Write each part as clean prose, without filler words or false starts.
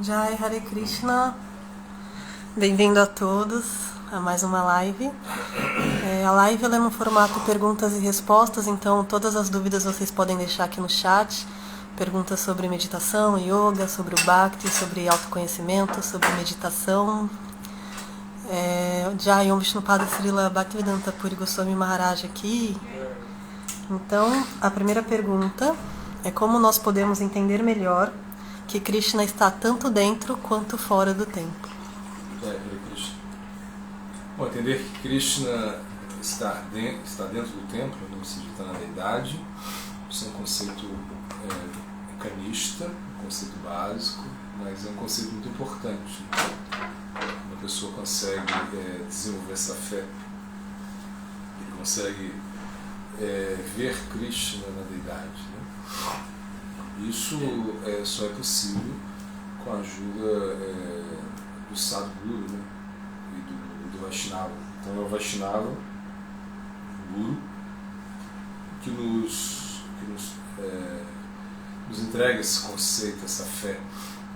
Jai Hare Krishna, bem-vindo a todos a mais uma live. A live ela é no formato perguntas e respostas, então todas as dúvidas vocês podem deixar aqui no chat. Perguntas sobre meditação, yoga, sobre o Bhakti, sobre autoconhecimento, sobre meditação. Jai Om Vishnupada Srila Bhaktivedanta Puri Goswami Maharaj aqui. Então, a primeira pergunta é como nós podemos entender melhor que Krishna está tanto dentro quanto fora do templo. Bom, entender que Krishna está dentro do templo, não se está na deidade, isso é um conceito kanishta, um conceito básico, mas é um conceito muito importante. Uma pessoa consegue desenvolver essa fé, ele consegue ver Krishna na deidade, né? Isso só é possível com a ajuda do Sadguru, né? E do Vaishnava. Então é o Vaishnava, o Guru, que nos entrega esse conceito, essa fé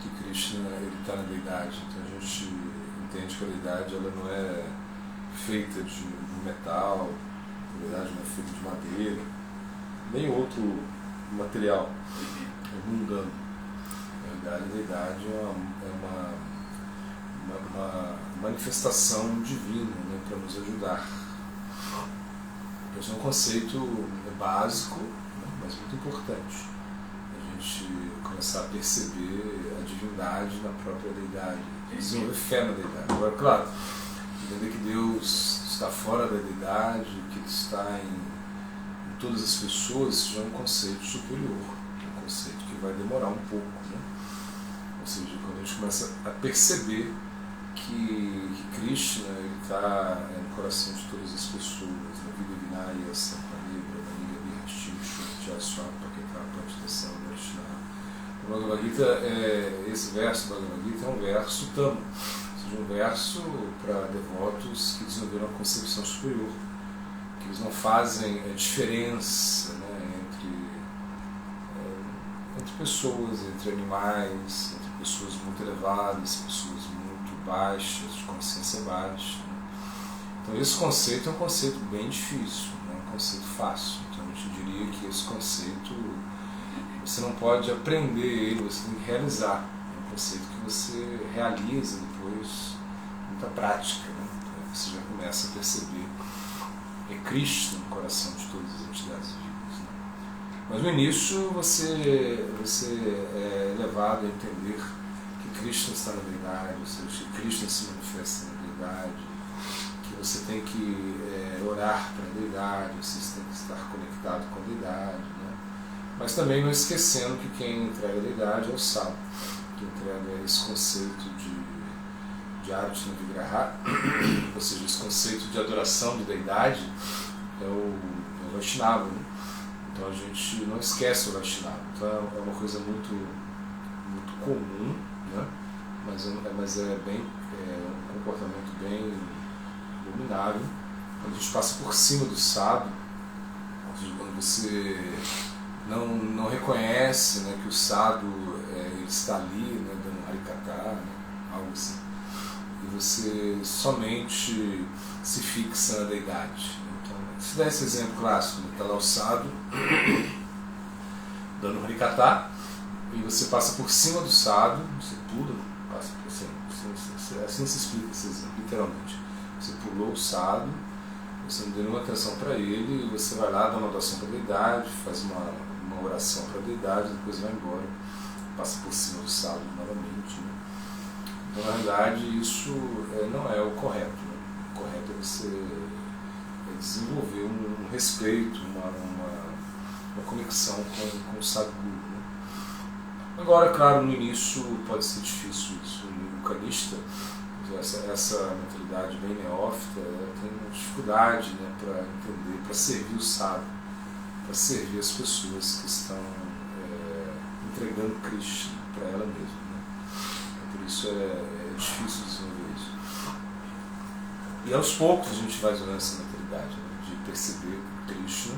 que Krishna está na deidade. Então a gente entende que a deidade ela não é feita de metal, a deidade não é feita de madeira, nem outro material. É mundano. Na verdade, a deidade é uma manifestação divina, né, para nos ajudar. Esse é um conceito básico, né, mas muito importante. A gente começar a perceber a divindade na própria deidade, desenvolver fé na deidade. Agora, claro, entender que Deus está fora da deidade, que Ele está em todas as pessoas, já é um conceito superior, um conceito que vai demorar um pouco, né? Ou seja, quando a gente começa a perceber que Krishna está no coração de todas as pessoas, na vida Vinaya, Sampanibra, Maniga, Virashim, Shukti, Swam, Paketa, Pantitação, Vaishnava. O Bhagavad Gita, esse verso do Bhagavad Gita é um verso tama, ou seja, um verso para devotos que desenvolveram uma concepção superior. Eles não fazem diferença, né, entre pessoas, entre animais, entre pessoas muito elevadas, pessoas muito baixas, de consciência baixa. Né? Então esse conceito é um conceito bem difícil, não é um conceito fácil. Então a gente diria que esse conceito, você não pode aprender ele, você tem que realizar. É um conceito que você realiza depois, muita prática. Né? Então você já começa a perceber Krishna no coração de todas as entidades vivas. Né? Mas no início você é levado a entender que Krishna está na deidade, ou seja, que Krishna se manifesta na deidade, que você tem que orar para a deidade, você tem que estar conectado com a deidade. Né? Mas também não esquecendo que quem entrega a deidade é o sadhu, que entrega esse conceito de Arjuna Vigraha, ou seja, esse conceito de adoração de deidade é o Vaishnava. Né? Então a gente não esquece o Vaishnava. Então é uma coisa muito, muito comum, né? mas é um comportamento bem dominável. Quando a gente passa por cima do sadhu, quando você não reconhece, né, que o sadhu ele está ali, né, dando harikata, né, algo assim. E você somente se fixa na deidade. Então, se der esse exemplo clássico, está lá o sadhu dando harikata, e você passa por cima do sadhu, você pula, passa por cima, assim se explica esse exemplo, literalmente. Você pulou o sadhu, você não deu nenhuma atenção para ele, e você vai lá, dá uma adoração para a deidade, faz uma oração para a deidade, depois vai embora, passa por cima do sadhu novamente. Né? Então, na verdade, isso não é o correto. Né? O correto é você desenvolver um respeito, uma conexão com o Sadguru. Né? Agora, claro, no início pode ser difícil isso. No kanishta, essa mentalidade bem neófita, tem uma dificuldade, né, para entender, para servir o sadhu, para servir as pessoas que estão entregando Krishna para ela mesma. Por isso é difícil desenvolver isso. E aos poucos a gente vai usando essa mentalidade, né, de perceber Krishna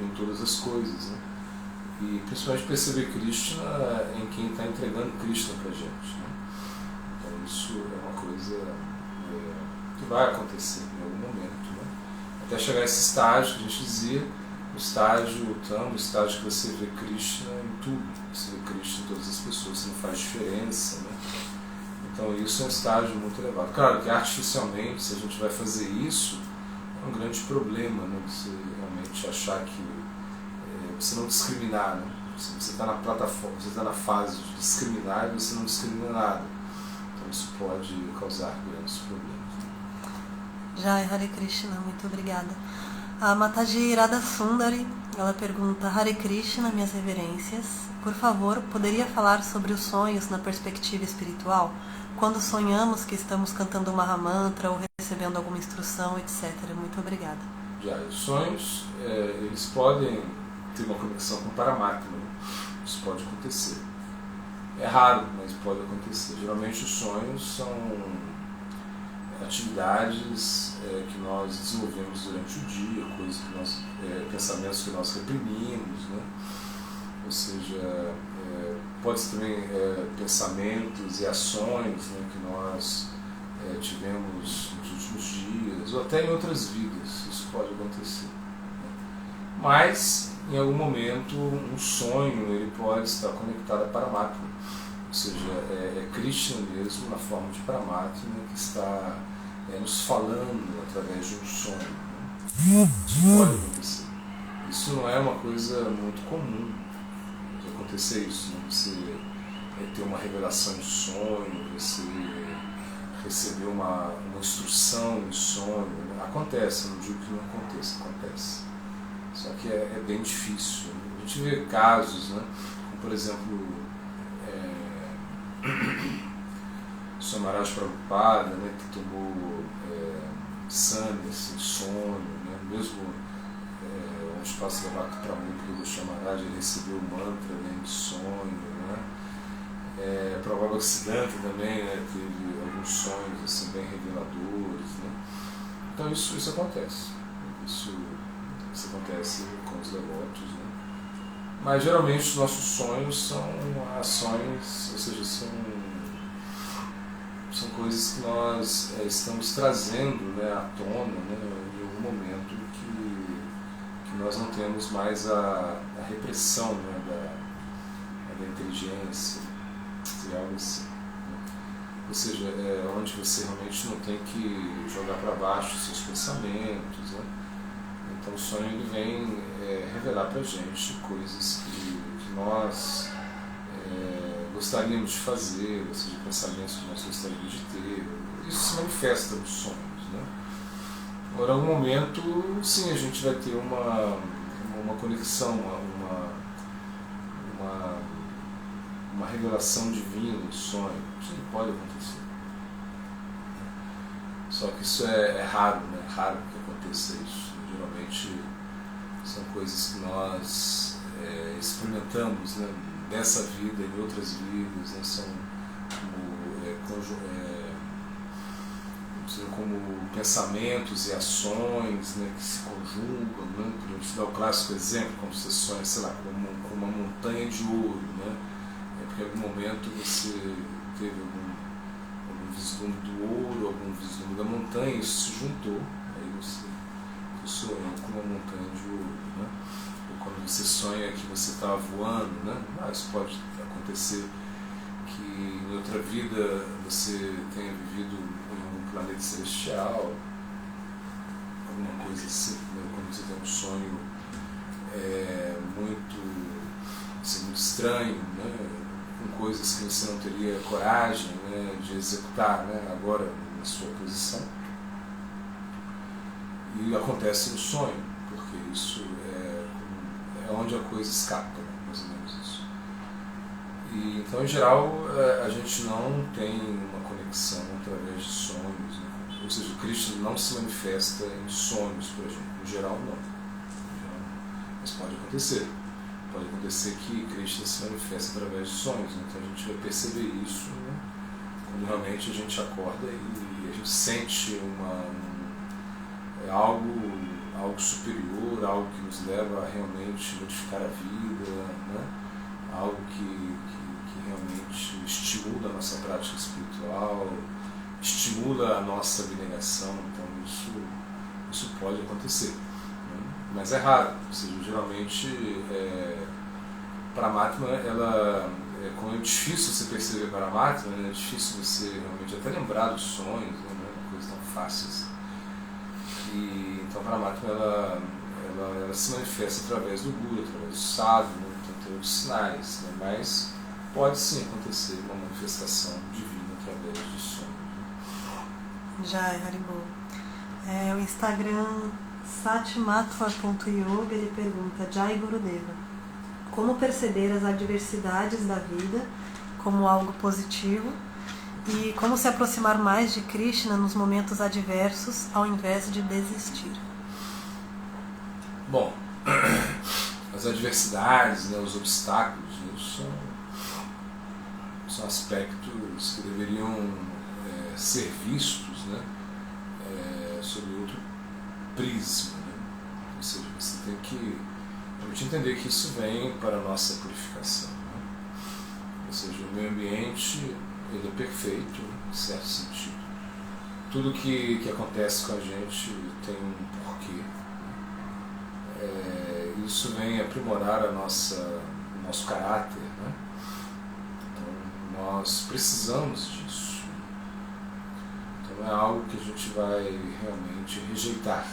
em todas as coisas. Né? e principalmente perceber Krishna em quem está entregando Krishna para a gente, né? Então isso é uma coisa que vai acontecer em algum momento, né? Até chegar a esse estágio que a gente dizia, o estágio que você vê Krishna em tudo, você vê Krishna em todas as pessoas, você não faz diferença, né? Então isso é um estágio muito elevado. Claro que artificialmente, se a gente vai fazer isso, é um grande problema, né? Você realmente achar que você não discriminar, né? Você está na plataforma, você está na fase de discriminar e você não discrimina nada. Então isso pode causar grandes problemas. Jai Hare Krishna, muito obrigada. A Mataji Radha Sundari, ela pergunta: Hare Krishna, minhas reverências. Por favor, poderia falar sobre os sonhos na perspectiva espiritual? Quando sonhamos que estamos cantando uma Mahamantra ou recebendo alguma instrução, etc. Muito obrigada. Já, os sonhos, eles podem ter uma conexão com o Paramatma. Isso pode acontecer. É raro, mas pode acontecer. Geralmente os sonhos são atividades que nós desenvolvemos durante o dia, coisas que nós, pensamentos que nós reprimimos, né? Ou seja, pode ser também pensamentos e ações, né, que nós tivemos nos últimos dias, ou até em outras vidas, isso pode acontecer. Mas, em algum momento, um sonho ele pode estar conectado a Paramatma, ou seja, é Krishna mesmo, na forma de Paramatma, que está nos falando através de um sonho. Né? Isso pode acontecer. Isso não é uma coisa muito comum de acontecer isso, né? Você ter uma revelação de sonho, você receber uma instrução de sonho. Né? Acontece, não digo que não aconteça, acontece. Só que é bem difícil. A gente vê casos, né? Como, por exemplo, Samaraj Prabhupada, né? Que tomou sannyas, sonho, né? Mesmo onde passa Bhakti Pramukha do Samaraj, ele recebeu o mantra, né? De sonho, né? Prabhupada Siddhanta também, né? Teve alguns sonhos assim, bem reveladores, né? Então isso acontece. Isso acontece com os devotos, né? Mas geralmente os nossos sonhos são ações, ou seja, são coisas que nós estamos trazendo, né, à tona, né, em algum momento que nós não temos mais a repressão, né, da inteligência, algo assim, né? Ou seja, onde você realmente não tem que jogar para baixo os seus pensamentos, né? Então o sonho ele vem revelar para a gente coisas que nós gostaríamos de fazer, ou seja, pensamentos que nós gostaríamos de ter. Isso se manifesta nos sonhos, né? Agora, em algum momento, sim, a gente vai ter uma conexão, uma revelação divina no sonho. Isso pode acontecer. Só que isso é raro, né? É raro que aconteça isso. Geralmente são coisas que nós experimentamos, né, nessa vida e em outras vidas, né, são como pensamentos e ações, né, que se conjugam, né? A gente dá o clássico exemplo, como você sonha, sei lá, com uma montanha de ouro, né? Porque em algum momento você teve algum vislumbre do ouro, algum vislumbre da montanha, isso se juntou, aí você sonhando com uma montanha de ouro, né? Ou quando você sonha que você está voando, né? Isso pode acontecer que em outra vida você tenha vivido em um planeta celestial, alguma coisa assim, né? Quando você tem um sonho muito estranho, né? Com coisas que você não teria coragem, né, de executar, né, agora na sua posição. E acontece no sonho, porque isso é onde a coisa escapa, né? Mais ou menos isso. E, então, em geral, a gente não tem uma conexão através de sonhos, né? Ou seja, o Krishna não se manifesta em sonhos para a gente, em geral não. Mas pode acontecer. Pode acontecer que Krishna se manifesta através de sonhos, né? Então a gente vai perceber isso, né, quando realmente a gente acorda e a gente sente algo algo superior, algo que nos leva a realmente modificar a vida, né? Algo que realmente estimula a nossa prática espiritual, estimula a nossa abnegação. Então isso pode acontecer, né? Mas é raro. Ou seja, geralmente Paramatma, como é difícil você perceber Paramatma, né? É difícil você realmente até lembrar dos sonhos, né? Não é uma coisa tão fácil assim. Então Paramatma ela se manifesta através do Guru, através do sadhu, né? Então tem outros sinais, né? Mas pode sim acontecer uma manifestação divina através de sonhos. Jai, Haribo. O Instagram satmatva.yoga, ele pergunta: Jai Gurudeva, como perceber as adversidades da vida como algo positivo e como se aproximar mais de Krishna nos momentos adversos ao invés de desistir? Bom, as adversidades, né, os obstáculos, né, são aspectos que deveriam ser vistos, né, sob outro prisma, né? Ou seja, você tem que realmente entender que isso vem para a nossa purificação, né? Ou seja, o meio ambiente ele é perfeito, em certo sentido. Tudo que acontece com a gente tem um porquê. Isso vem aprimorar o nosso caráter, né? Então nós precisamos disso. Então não é algo que a gente vai realmente rejeitar.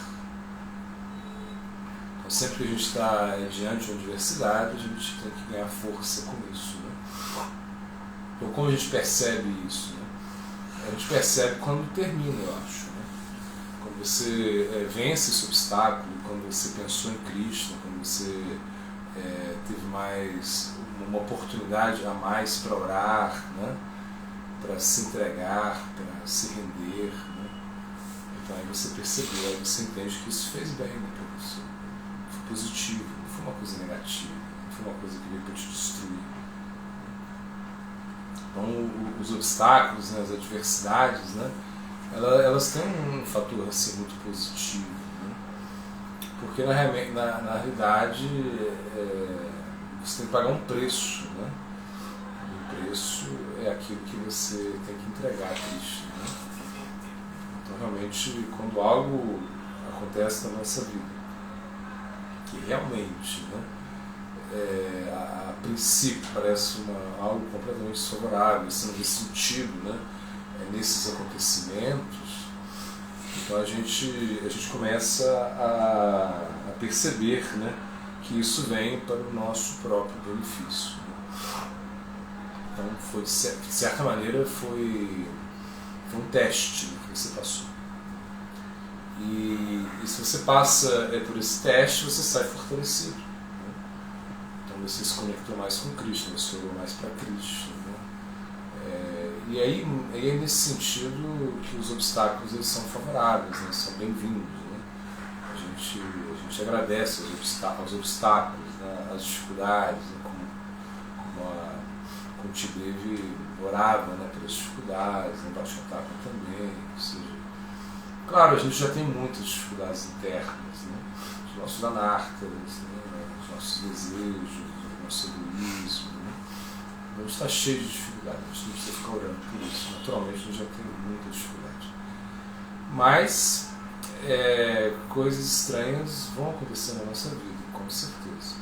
Então sempre que a gente está diante de uma adversidade, a gente tem que ganhar força com isso, né? Então como a gente percebe isso, né? A gente percebe quando termina, eu acho, né? Quando você vence esse obstáculo, quando você pensou em Krishna, quando você teve mais uma oportunidade a mais para orar, né? Para se entregar, para se render, né? Então aí você percebeu, aí você entende que isso fez bem, né, para você. Foi positivo, não foi uma coisa negativa, não foi uma coisa que veio para te destruir. Então os obstáculos, né, as adversidades, né, elas têm um fator assim, muito positivo, né? Porque na realidade você tem que pagar um preço, né? O preço é aquilo que você tem que entregar a Cristo, né? Então realmente quando algo acontece na nossa vida que realmente, né, a princípio parece algo completamente desfavorável, sendo ressentido, né, nesses acontecimentos, então a gente começa a perceber, né, que isso vem para o nosso próprio benefício, né? Então de certa maneira foi um teste, né, que você passou. E se você passa por esse teste, você sai fortalecido, né? Então você se conectou mais com Krishna, você olhou mais para Krishna, né? E aí é nesse sentido que os obstáculos eles são favoráveis, né? São bem-vindos, né? A gente agradece aos obstáculos, né? Às dificuldades, né? Como Tidevi orava, né? Pelas dificuldades, né? Bhasketapa também, ou seja, claro, a gente já tem muitas dificuldades internas, né? Os nossos anartas, né? Os nossos desejos, o nosso egoísmo, né? A gente está cheio de dificuldades, a gente não precisa ficar orando por isso. Naturalmente, a gente já tem muita dificuldade. Mas coisas estranhas vão acontecer na nossa vida, com certeza.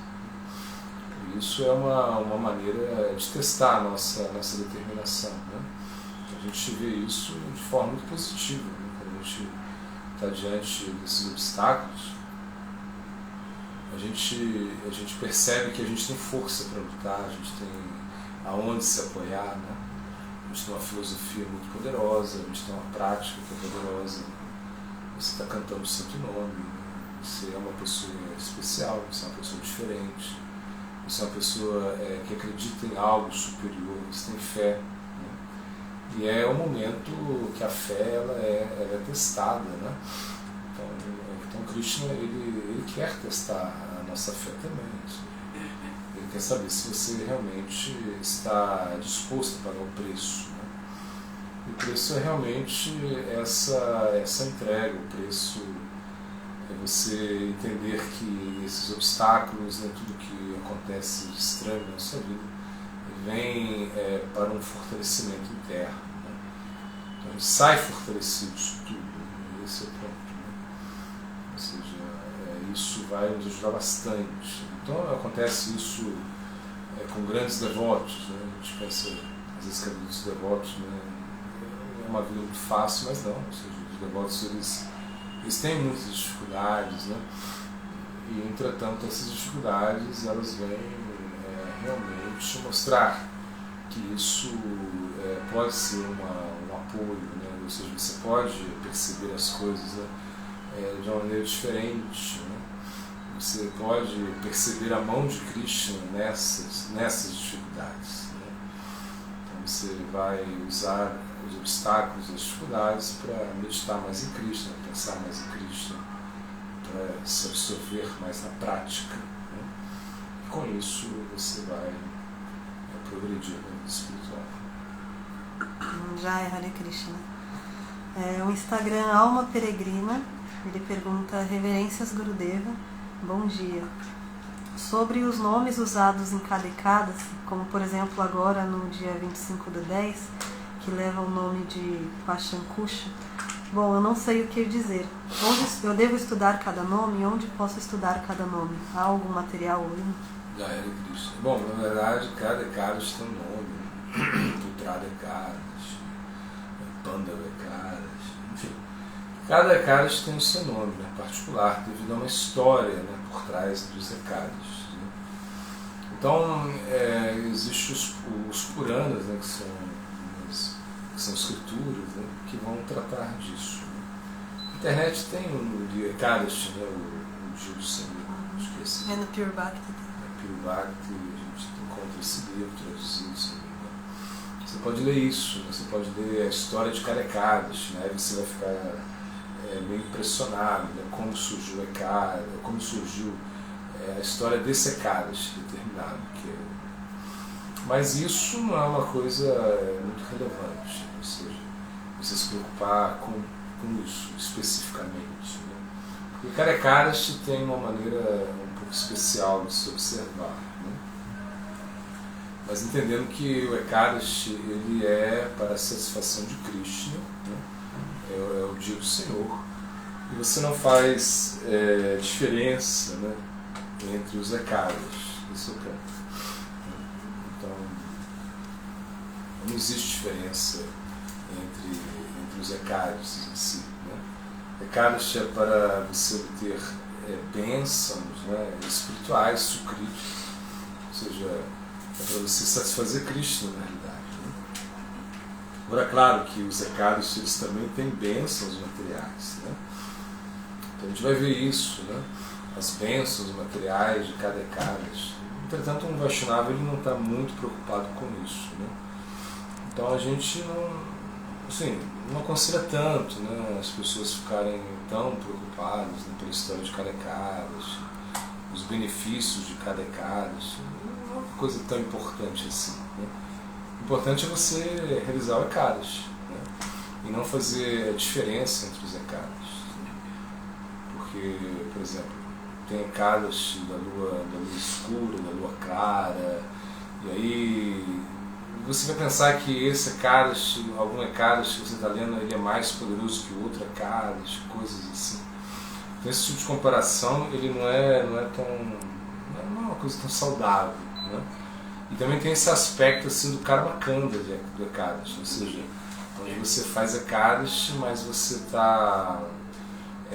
E isso é uma maneira de testar a nossa determinação, né? A gente vê isso de forma muito positiva, né? Quando a gente está diante desses obstáculos, a gente percebe que a gente tem força para lutar, a gente tem aonde se apoiar, né? A gente tem uma filosofia muito poderosa, a gente tem uma prática que é poderosa. Você está cantando o santo nome, né? Você é uma pessoa especial, você é uma pessoa diferente, você é uma pessoa que acredita em algo superior, você tem fé, né? E é o momento que a fé ela é testada, né? Então Krishna ele quer testar a nossa fé também. Ele quer saber se você realmente está disposto a pagar o preço, né? E o preço é realmente essa entrega, o preço É você entender que esses obstáculos, né, tudo que acontece de estranho na sua vida, vem para um fortalecimento interno. Né? Então a gente sai fortalecido disso tudo. Né? Esse é o ponto. Né? Ou seja, isso vai nos ajudar bastante. Então acontece isso com grandes devotos. Né? A gente pensa, às vezes, que a vida dos devotos, né, é uma vida muito fácil, mas não. Ou seja, os devotos eles têm muitas dificuldades, né? E, entretanto, essas dificuldades elas vêm realmente mostrar que isso pode ser um apoio, né? Ou seja, você pode perceber as coisas, né, de uma maneira diferente. Né? Você pode perceber a mão de Krishna nessas dificuldades. Né? Então você vai usar os obstáculos, as dificuldades para meditar mais em Krishna, pensar mais em Krishna, para se absorver mais na prática. Né? E com isso você vai progredir na vida espiritual. Já é Hare Krishna. O Instagram Alma Peregrina, ele pergunta: Reverências Gurudeva, bom dia. Sobre os nomes usados em cada Ekadasi, como por exemplo agora no dia 25/10, que leva o nome de Pachankusha, bom, eu não sei o que dizer. Onde eu devo estudar cada nome e onde posso estudar cada nome? Há algum material ou Já era Krishna. Bom, na verdade, cada Ekadasi tem um nome. Putrada Ekadasi, Pandava Ekadasi, enfim. Cada Ekadasi tem o seu nome, né, particular, devido a uma história, né, por trás dos Ekadasi. Né. Então, existem os Puranas, né, que são escrituras, né, que vão tratar disso. Né. A internet tem de Ekadasi, né, o dia do Senhor, esqueci. É no Pure Bhakti. Pure Bhakti, a gente encontra esse livro traduzido. Você pode ler isso, né? Você pode ler a história de cada Ekadasi, né? Aí você vai ficar meio impressionado, né? Como surgiu como surgiu a história desse Ekadasi determinado. Mas isso não é uma coisa muito relevante, ou seja, você se preocupar com isso especificamente. Né? Porque cada Ekadasi tem uma maneira um pouco especial de se observar. Né? Mas entendendo que o Ekadasi ele é para a satisfação de Krishna, né? É o dia do Senhor, e você não faz diferença, né, entre os Ekadasi. Esse é o ponto. Então, não existe diferença entre os Ekadasi em si. Né? Ekadasi é para você obter bênçãos, né, espirituais, sukriti, ou seja, é para você satisfazer Krishna, na realidade. Né? Agora, é claro que os Ekadasi eles também têm bênçãos materiais. Né? Então a gente vai ver isso, né? As bênçãos materiais de cada Ekadasi. Entretanto, um Vaishnava ele não está muito preocupado com isso. Né? Então a gente não aconselha tanto, né, as pessoas ficarem tão preocupadas, né, pela história de cada Ekadasi, os benefícios de cada Ekadasi. Não é uma coisa tão importante assim. Né? O importante é você realizar o Ekadasi, né? E não fazer a diferença entre os Ekadasi. Né? Porque, por exemplo, tem Ekadasi da lua escura, da lua clara, e aí você vai pensar que esse Ekadasi, algum Ekadasi que você está lendo, ele é mais poderoso que o outro Ekadasi, coisas assim. Então esse tipo de comparação ele não é uma coisa tão saudável. Né? E também tem esse aspecto assim, do Karma Kanda do Ekadasi, ou seja, onde você faz Ekadasi, mas você está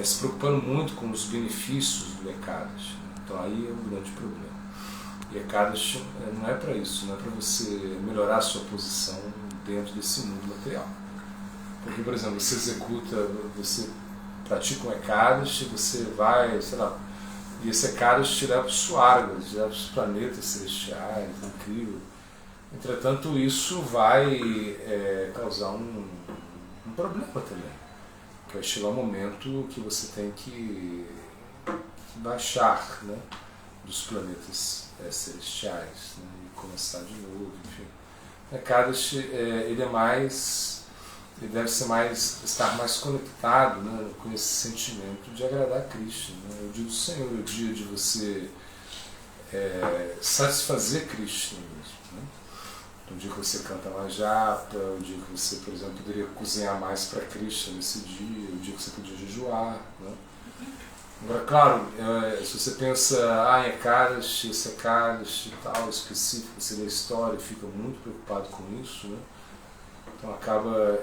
se preocupando muito com os benefícios do Ekadasi. Então aí é um grande problema. E Ekadasi não é para isso, não é para você melhorar a sua posição dentro desse mundo material. Porque, por exemplo, você pratica um Ekadasi, você vai, sei lá, e esse Ekadasi te leva para os Swargas, te leva para os planetas celestiais, incrível. Entretanto, isso vai causar um problema também. Que vai chegar um momento que você tem que baixar, né, dos planetas celestiais, né, e começar de novo, enfim. O Ekadasi ele é mais ele deve estar mais conectado, né, com esse sentimento de agradar a Cristo. Né? O dia do Senhor é o dia de você satisfazer Cristo mesmo. Né? O dia que você canta mais japa, o dia que você, por exemplo, poderia cozinhar mais para Cristo nesse dia, o dia que você podia jejuar. Né? Agora, claro, se você pensa, Ekadashi, esse Ekadashi e tal, específico, você lê a história e fica muito preocupado com isso, né? Então acaba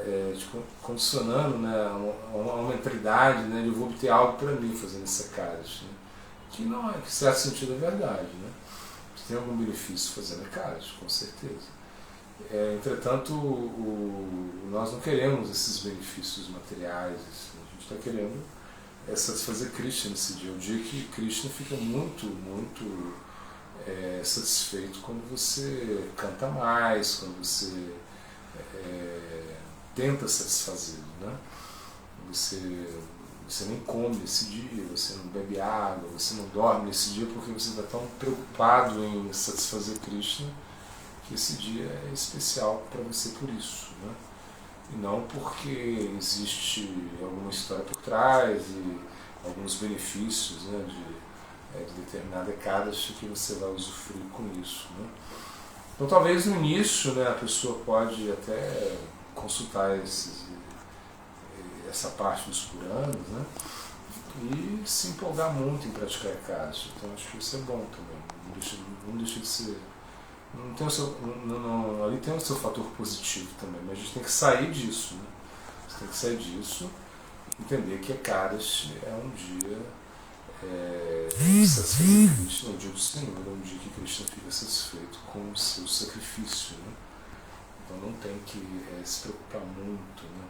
condicionando, né, uma mentalidade, né, de eu vou obter algo para mim fazendo esse Ekadashi. Né? Que não é, que em certo sentido é verdade. Né? Você tem algum benefício fazendo Ekadashi, com certeza. Entretanto, nós não queremos esses benefícios materiais, assim. A gente está querendo satisfazer Krishna nesse dia. O dia que Krishna fica muito, muito satisfeito quando você canta mais, quando você tenta satisfazê-lo. Né? Você nem come nesse dia, você não bebe água, você não dorme nesse dia porque você está tão preocupado em satisfazer Krishna que esse dia é especial para você por isso. Né? E não porque existe alguma história por trás e alguns benefícios, né, de determinada Ekadashi que você vai usufruir com isso. Né? Então talvez no início, né, a pessoa pode até consultar essa parte dos Puranas, né, e se empolgar muito em praticar Ekadashi. Então acho que isso é bom também, não deixa de ser. Não tem ali tem o seu fator positivo também, mas a gente tem que sair disso. Né? Você tem que sair disso e entender que Ekadashi é um dia satisfeito com Krishna, é o dia do Senhor, é um dia que Krishna fica satisfeito com o seu sacrifício. Né? Então não tem que se preocupar muito, né,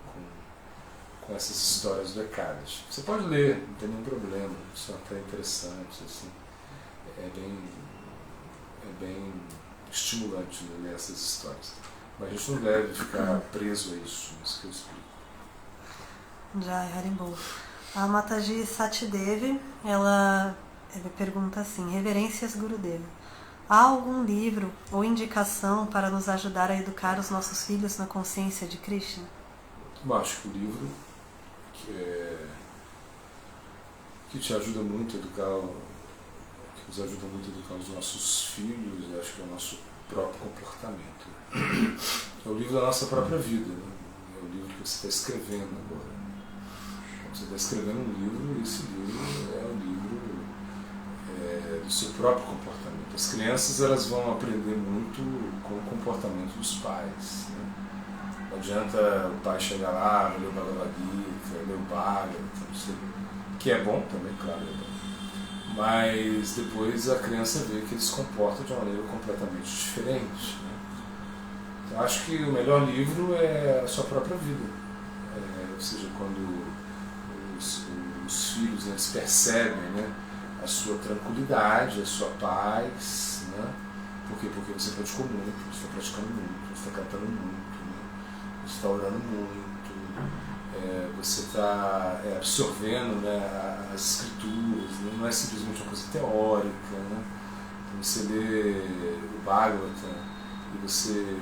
com essas histórias do Ekadashi. Você pode ler, não tem nenhum problema, isso é até interessante. Assim. É bem estimulante, né, ler essas histórias. Mas a gente não deve ficar preso a isso que eu explico. Jai Haribol. A Mataji Satidevi, ela pergunta assim: Reverências Gurudeva, há algum livro ou indicação para nos ajudar a educar os nossos filhos na consciência de Krishna? Eu acho que o livro que te ajuda muito a educar, que nos ajuda muito a educar os nossos filhos, eu acho que é o nosso próprio comportamento. É o livro da nossa própria vida, né? É o livro que você está escrevendo agora. Você está escrevendo um livro e esse livro é o livro do seu próprio comportamento. As crianças elas vão aprender muito com o comportamento dos pais. Né? Não adianta o pai chegar lá, ler o Bhagavad Gita, ler o Bhagavatam, que é bom também, claro, é bom. Mas depois a criança vê que ele se comporta de uma maneira completamente diferente. Né? Então acho que o melhor livro é a sua própria vida. Ou seja, quando os filhos, eles percebem, né, a sua tranquilidade, a sua paz. Né? Por quê? Porque você praticou muito, você está praticando muito, você está cantando muito, né? Você está orando muito, você está absorvendo, né, as escrituras, né? Não é simplesmente uma coisa teórica. Né? Então você lê o Bhagavatam e você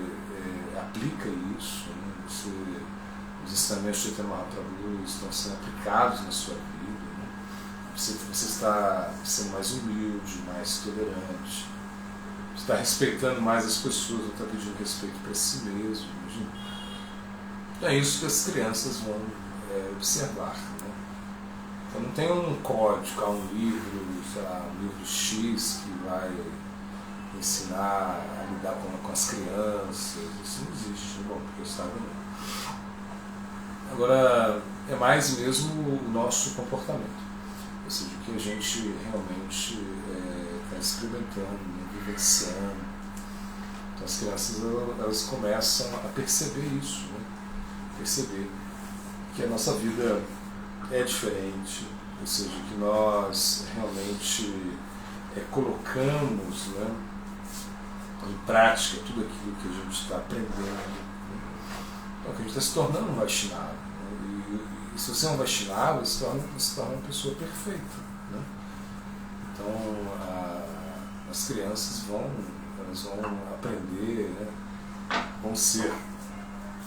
aplica isso, né? Os ensinamentos de Chaitanya Mahaprabhu estão sendo aplicados na sua vida. Né? Você está sendo mais humilde, mais tolerante, você está respeitando mais as pessoas, não está pedindo respeito para si mesmo. Imagina. É isso que as crianças vão observar. Né? Então não tem um código, um livro, sei lá, um livro X que vai ensinar a lidar com as crianças. Isso não existe, bom, porque eu estava não. Agora, é mais mesmo o nosso comportamento, ou seja, o que a gente realmente está experimentando, né, vivenciando. Então as crianças elas começam a perceber isso, né? Perceber que a nossa vida é diferente, ou seja, que nós realmente colocamos, né, em prática tudo aquilo que a gente está aprendendo. Então, que a gente está se tornando um Vaishnava. Né? E se você é um Vaishnava, você se torna uma pessoa perfeita. Né? Então, as crianças vão aprender, né? Vão ser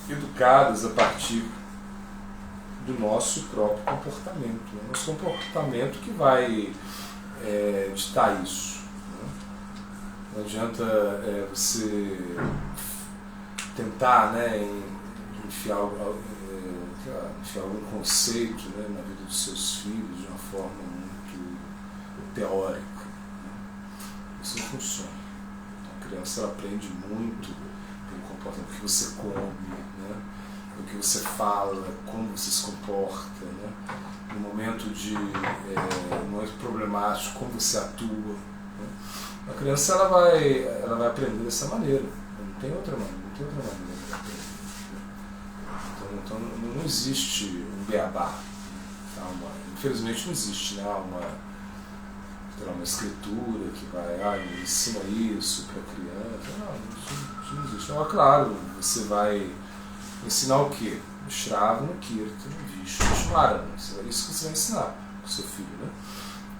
educadas a partir do nosso próprio comportamento. Né? Nosso comportamento que vai ditar isso. Né? Não adianta você tentar, né, enfiar algum conceito, né, na vida dos seus filhos de uma forma muito teórica. Né? Isso não funciona. Então, a criança ela aprende muito pelo comportamento, o que você come, né? O que você fala, como você se comporta, né? No momento problemático, como você atua. Né? A criança ela vai aprender dessa maneira. Não tem outra maneira de aprender. Então não existe um beabá. Infelizmente não existe, né? Uma escritura que vai, ensina isso para a criança. Não, isso não existe. Então, claro, você vai ensinar o quê? Shravana, Kirtana, Vishnu, Smarana. Isso que você vai ensinar para o seu filho. Né?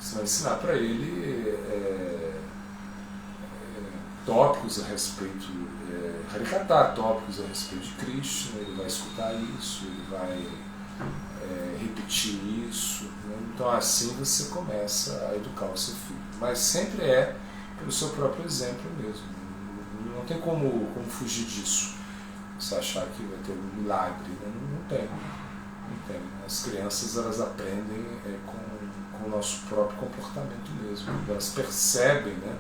Você vai ensinar para ele tópicos a respeito, Harikata, tópicos a respeito de Krishna, ele vai escutar isso, ele vai repetir isso. Né? Então assim você começa a educar o seu filho. Mas sempre pelo seu próprio exemplo mesmo. Não tem como fugir disso. Você achar que vai ter um milagre. Né? Não tem. As crianças elas aprendem com o nosso próprio comportamento mesmo. Elas percebem, né,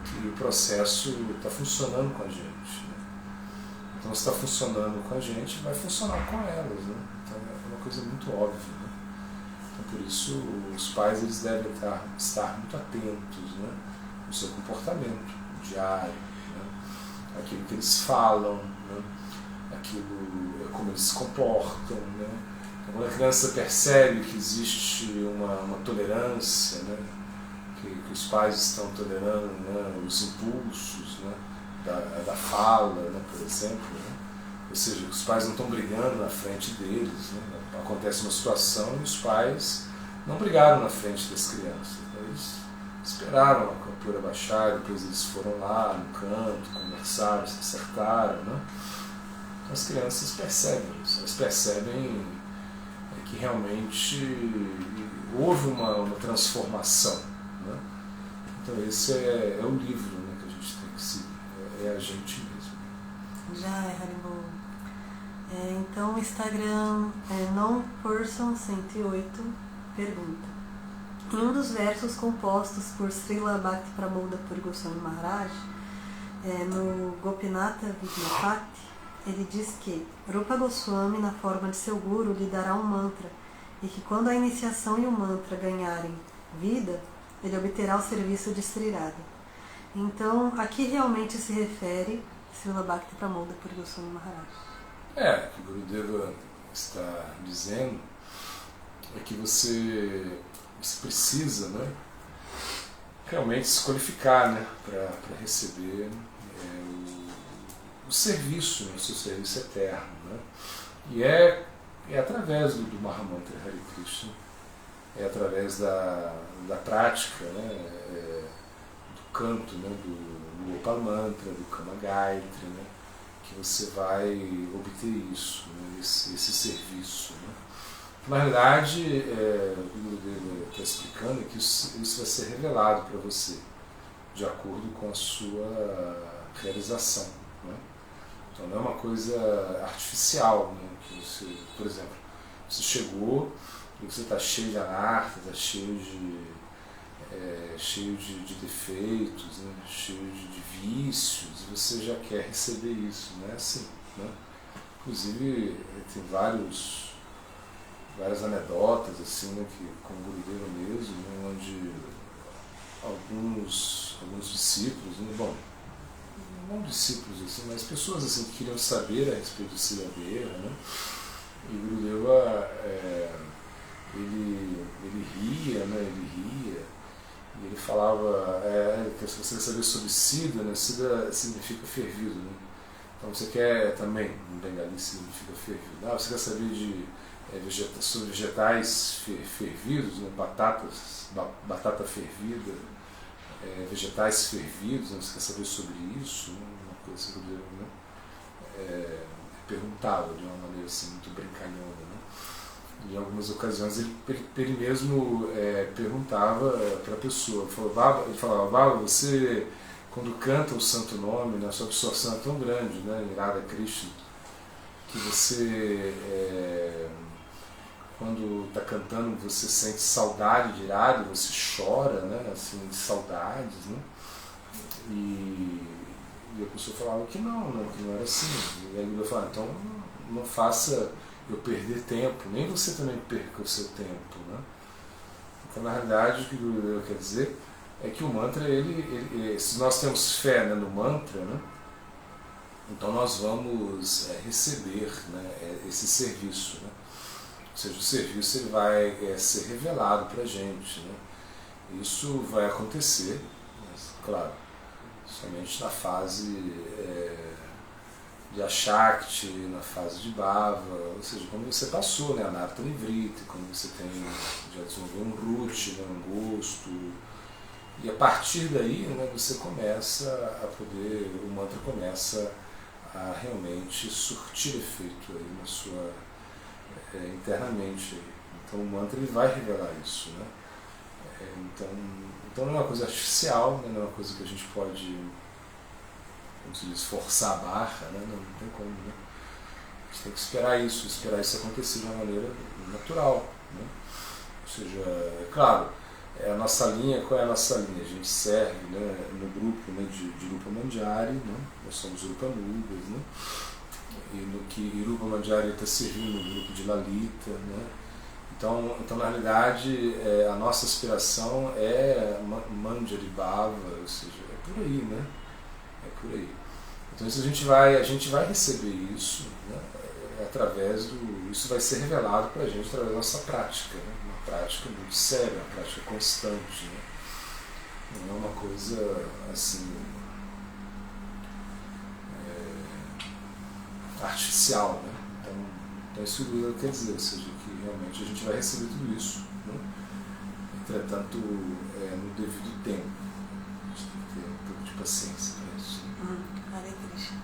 que o processo está funcionando com a gente. Né? Então, se está funcionando com a gente, vai funcionar com elas. Né? Então, é uma coisa muito óbvia. Né? Então, por isso, os pais eles devem estar muito atentos, né, no seu comportamento diário, né? Aquilo que eles falam, né? Como eles se comportam. Né? Então, quando a criança percebe que existe uma tolerância, né? Que os pais estão tolerando, né, os impulsos, né, da fala, né, por exemplo. Né? Ou seja, os pais não estão brigando na frente deles. Né? Acontece uma situação e os pais não brigaram na frente das crianças. Eles esperaram a poeira baixar, depois eles foram lá no canto, conversaram, se acertaram. Né? Então, as crianças percebem isso, elas percebem que realmente houve uma transformação. Né? Então esse é o livro, né, que a gente tem que seguir, é a gente mesmo. Já é, Haribo. Então o Instagram é nonperson108 pergunta: em um dos versos compostos por Srila Bhaktiprabodha Puri Goswami Maharaj, no Gopinatha Vidyapati, ele diz que Rupa Goswami, na forma de seu guru, lhe dará um mantra, e que quando a iniciação e o mantra ganharem vida, ele obterá o serviço de Sri Radha. Então, aqui realmente se refere Srila Bhaktiprabodha Puri Goswami Maharaj. O que o Gurudeva está dizendo é que você precisa, né, realmente se qualificar, né, para receber o serviço, né, o seu serviço eterno. Né? E é através do Mahamantra Hare Krishna, é através da prática, né, do canto, né, do Gopal Mantra, do Kama Gayatri, né, que você vai obter isso, né, esse serviço. Né. Na realidade, o que o Gurudeva está explicando é que isso vai ser revelado para você, de acordo com a sua realização. Né. Então não é uma coisa artificial, né, que você, por exemplo, você chegou e você está cheio de anarta, está cheio de defeitos, né? Cheio de vícios, e você já quer receber isso, não é assim. Né? Inclusive, tem várias anedotas assim, né, com o Gurudeva mesmo, né, onde alguns discípulos, né, não discípulos assim, mas pessoas assim, que queriam saber a respeito de Siddhavera, né? E o Gurudeva ele ria, e ele falava que se você quer saber sobre Siddha, né? Siddha significa fervido, né? Então você quer também, em bengali significa fervido. Você quer saber sobre vegetais fervidos, né? Batata fervida, vegetais fervidos, né? Você quer saber sobre isso, né? Uma coisa que eu, né? perguntava de uma maneira assim, muito brincalhona, né? Em algumas ocasiões ele mesmo perguntava para a pessoa, ele falava, Baba, você, quando canta o Santo Nome, né, a sua absorção é tão grande, né, em Radha Krishna, que você, quando está cantando, você sente saudade de Radha, você chora, né, assim, de saudades, né? E a pessoa falava que não era assim. E aí ele falava, então não faça eu perder tempo, nem você também perca o seu tempo, né? Então, na realidade, o que o Gurudeva quer dizer é que o mantra, se nós temos fé, né, no mantra, né, então nós vamos receber, né, esse serviço, né? Ou seja, o serviço ele vai ser revelado para a gente, né? Isso vai acontecer, mas, claro, somente na fase de Ashakti, na fase de Bhava, ou seja, quando você passou, né, a Narta Nivrita, quando você já desenvolveu um Ruchi, né, um gosto, e a partir daí, né, você começa a poder, o mantra começa a realmente surtir efeito aí na sua, internamente. Então o mantra ele vai revelar isso, né? Então não é uma coisa artificial, né, não é uma coisa que a gente pode, como se diz, forçar a barra, né? Não tem como, né? A gente tem que esperar isso acontecer de uma maneira natural, né? Ou seja, é claro, a nossa linha, qual é a nossa linha? A gente serve, né, no grupo, né, de Rupa Manjari, né? Nós somos Rupanugas, né? E no que Rupa Manjari está servindo no grupo de Lalita, né? Então, na realidade, a nossa aspiração é Manjari Bhava, ou seja, é por aí, né? É por aí. Então isso a gente vai receber isso, né, isso vai ser revelado para a gente através da nossa prática, né? Uma prática muito séria, uma prática constante, né? Não é uma coisa assim artificial, né? Então isso quer dizer, ou seja, que realmente a gente vai receber tudo isso, né? Entretanto, no devido tempo. A gente tem que ter um pouco de paciência para isso. Hare Krishna.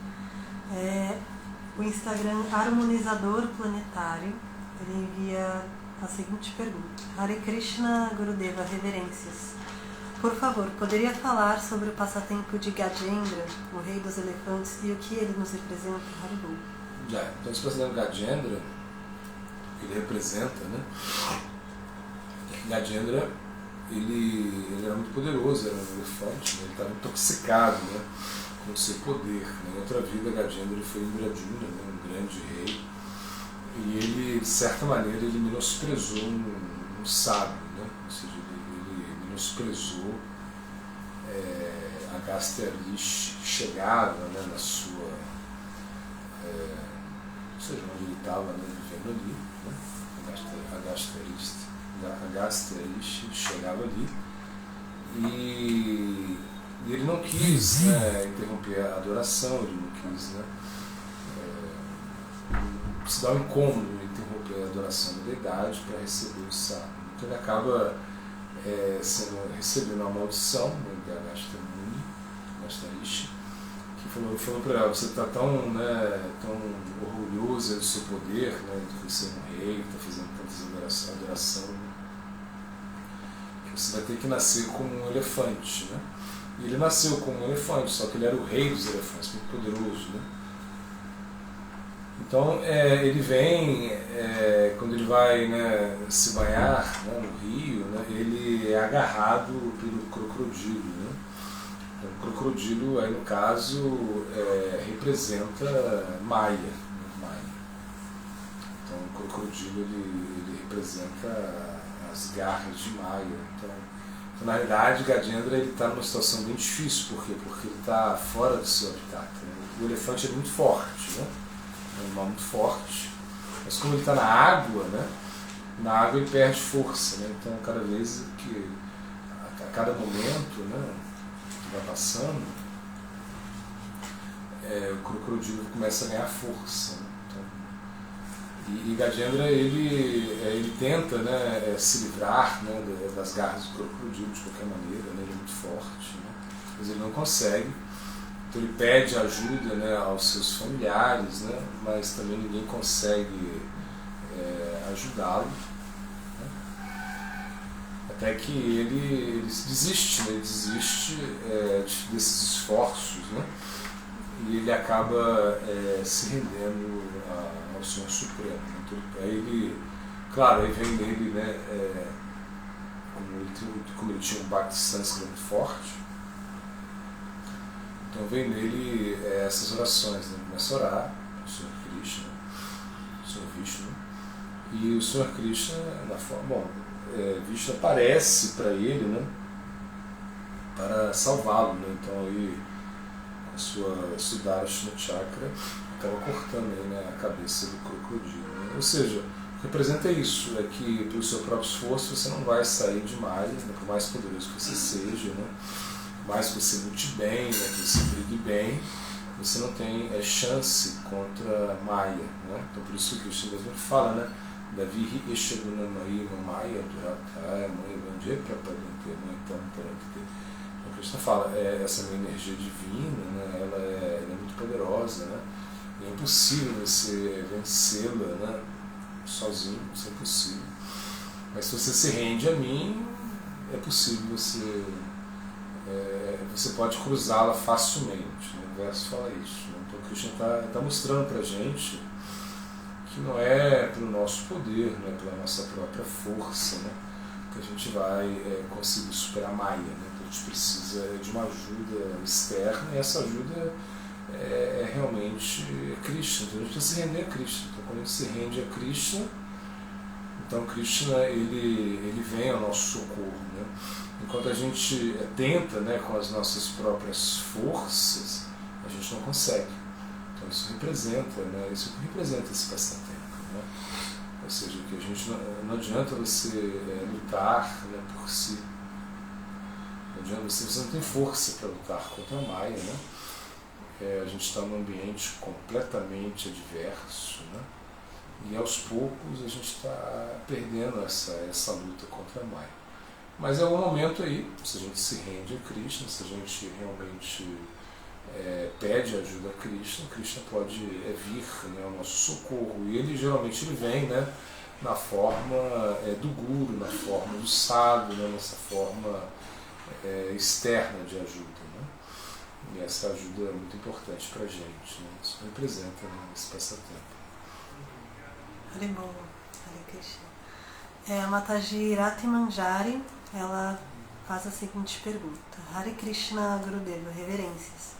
O Instagram Harmonizador Planetário, ele envia a seguinte pergunta. Hare Krishna Gurudeva, reverências. Por favor, poderia falar sobre o passatempo de Gajendra, o rei dos elefantes, e o que ele nos representa? Haribo. Então esse passatempo Gajendra, ele representa, né? Gajendra, ele era muito poderoso, era um elefante, né? Ele estava intoxicado, né, com o seu poder, né? Em outra vida, Gajendra foi Indradyumna, né, um grande rei, e ele, de certa maneira, ele menosprezou um sábio, né? Ou seja, ele menosprezou Agastya Rishi, que chegava, né, na sua, ou seja, onde ele estava, né, vivendo ali, né? Agastya Rishi chegava ali e ele não quis, né, interromper a adoração, ele não quis, né, se dar um incômodo de interromper a adoração da deidade para receber o sábio. Então ele acaba recebendo uma maldição, né, de Agastya Muni, Agastya Rishi, que falou para ela, você está tão, né, tão orgulhoso do seu poder, né, de ser um rei, está fazendo tantas adoração, né, que você vai ter que nascer como um elefante, né? E ele nasceu como um elefante, só que ele era o rei dos elefantes, muito poderoso, né? Então ele vem, quando ele vai, né, se banhar, né, no rio, né, ele é agarrado pelo crocodilo, né? Então, o crocodilo, aí, no caso, representa Maya, né, Maya. Então o crocodilo ele representa as garras de Maya. Então, na realidade, Gajendra está numa situação bem difícil. Por quê? Porque ele está fora do seu habitat. O elefante é muito forte, né? É um animal muito forte, mas como ele está na água, né? Na água ele perde força, né? Então, cada vez que, a cada momento, né, que vai passando, o crocodilo começa a ganhar força, né? E Gajendra ele tenta, né, se livrar, né, das garras do crocodilo de qualquer maneira, né, ele é muito forte, né, mas ele não consegue, Então ele pede ajuda, né, aos seus familiares, né, mas também ninguém consegue ajudá-lo, né, até que ele desiste, né, ele desiste desses esforços, né, e ele acaba se rendendo ao Senhor Supremo. Então, aí ele, claro, aí vem nele, né, como ele tinha um bhakti sânscrito muito forte, então vem nele essas orações, né? Começa a orar o Senhor Krishna, o Senhor Vishnu, e o Senhor Krishna, na forma, bom, Vishnu aparece para ele, né? Para salvá-lo, né? Então aí com a sua Sudarshana Chakra estava cortando aí, né, a cabeça do crocodilo, né? Ou seja, representa isso, é que pelo seu próprio esforço você não vai sair de Maya, né, por mais poderoso que você seja, né, por mais que você lute bem, né, que você brigue bem, você não tem chance contra Maya, né? Então por isso que o Krishna mesmo fala, né, Davihi Eshaguna Maya Maya Durataya Maya Bandhe Prapadante Maitam Parante. O Krishna fala, essa minha energia divina, né, ela é muito poderosa, né, e é impossível você vencê-la, né, sozinho, isso é impossível. Mas se você se rende a mim, é possível você pode cruzá-la facilmente, né? O verso fala isso, né? Então o Krishna está mostrando para a gente que não é pelo nosso poder, não é pela nossa própria força, né, que a gente vai conseguir superar a Maya, né? Então a gente precisa de uma ajuda externa, e essa ajuda realmente Krishna. Então a gente precisa se render a Krishna. Então quando a gente se rende a Krishna, então Krishna ele vem ao nosso socorro, né? Enquanto a gente tenta, né, com as nossas próprias forças, a gente não consegue. Então isso representa, né, esse passatempo, né? Ou seja, que a gente não adianta você lutar, né, por si. Não adianta, você não tem força para lutar contra a Maya, né? A gente está num ambiente completamente adverso, né? E aos poucos a gente está perdendo essa luta contra a Maya. Mas é um momento aí, se a gente se rende a Krishna, se a gente realmente pede ajuda a Krishna, Krishna pode vir, né, ao nosso socorro. E ele geralmente vem, né, na forma do guru, na forma do sadhu, né, nessa forma externa de ajuda. Né? E essa ajuda é muito importante para a gente. Né? Isso representa, né, esse passatempo. Haribol, Hare Krishna. A Mataji Rati Manjari, ela faz a seguinte pergunta. Hare Krishna Gurudeva, reverências.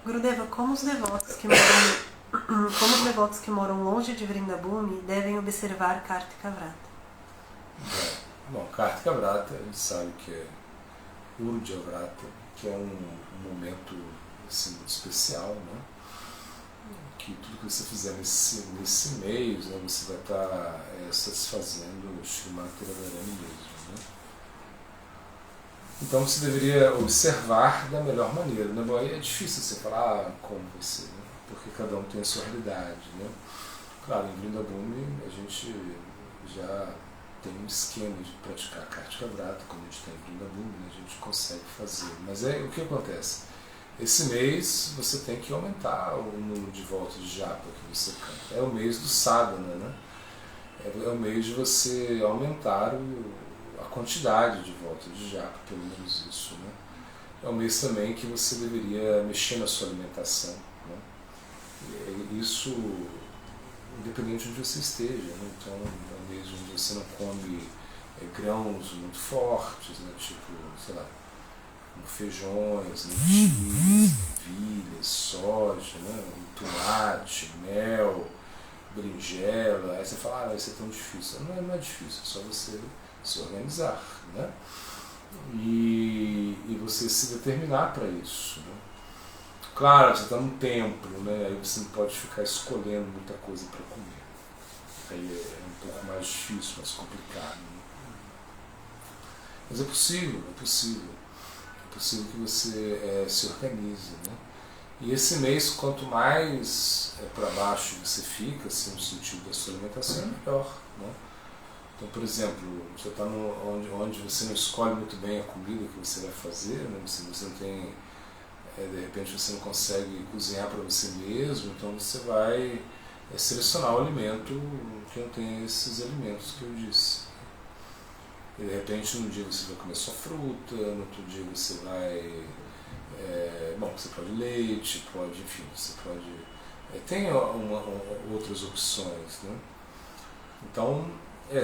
Gurudeva, como os devotos que moram longe de Vrindabhumi devem observar Kartika Vrata? Bom, Kartika Vrata, a gente sabe que é Urja Vrata, que é um momento assim, muito especial, né? Que tudo que você fizer nesse mês, né, você vai estar satisfazendo o Srimati Radharani mesmo, né? Então você deveria observar da melhor maneira, né? Bom, aí é difícil você falar como você, né? Porque cada um tem a sua realidade, né? Claro, em Vrindabhumi a gente já tem um esquema de praticar Kartika Vrata, como a gente tem em Vrindabhumi, né? A gente consegue fazer. Mas o que acontece? Esse mês você tem que aumentar o número de voltas de japa que você canta. É o mês do sadhana, né? É o mês de você aumentar a quantidade de voltas de japa, pelo menos isso, né? É o mês também que você deveria mexer na sua alimentação, né? E isso independente de onde você esteja, né? Então é um mês onde você não come grãos muito fortes, né? Tipo, sei lá, feijões, lentilhas, ervilhas, soja, né? Tomate, mel, berinjela. Aí você fala, isso é tão difícil. Não é difícil, é só você se organizar, né? E você se determinar para isso, né? Claro, você está num templo, né? Aí você não pode ficar escolhendo muita coisa para comer. Aí é um pouco mais difícil, mais complicado, né? Mas é possível que você se organize, né? E esse mês, quanto mais para baixo você fica, assim, no sentido da sua alimentação, é melhor, né? Então, por exemplo, você está onde você não escolhe muito bem a comida que você vai fazer, né? Você não tem de repente você não consegue cozinhar para você mesmo, então você vai selecionar o alimento que não tem esses alimentos que eu disse. E de repente num dia você vai comer só fruta, no outro dia você vai... você pode leite, pode, enfim, você pode... tem outras opções, né? Então,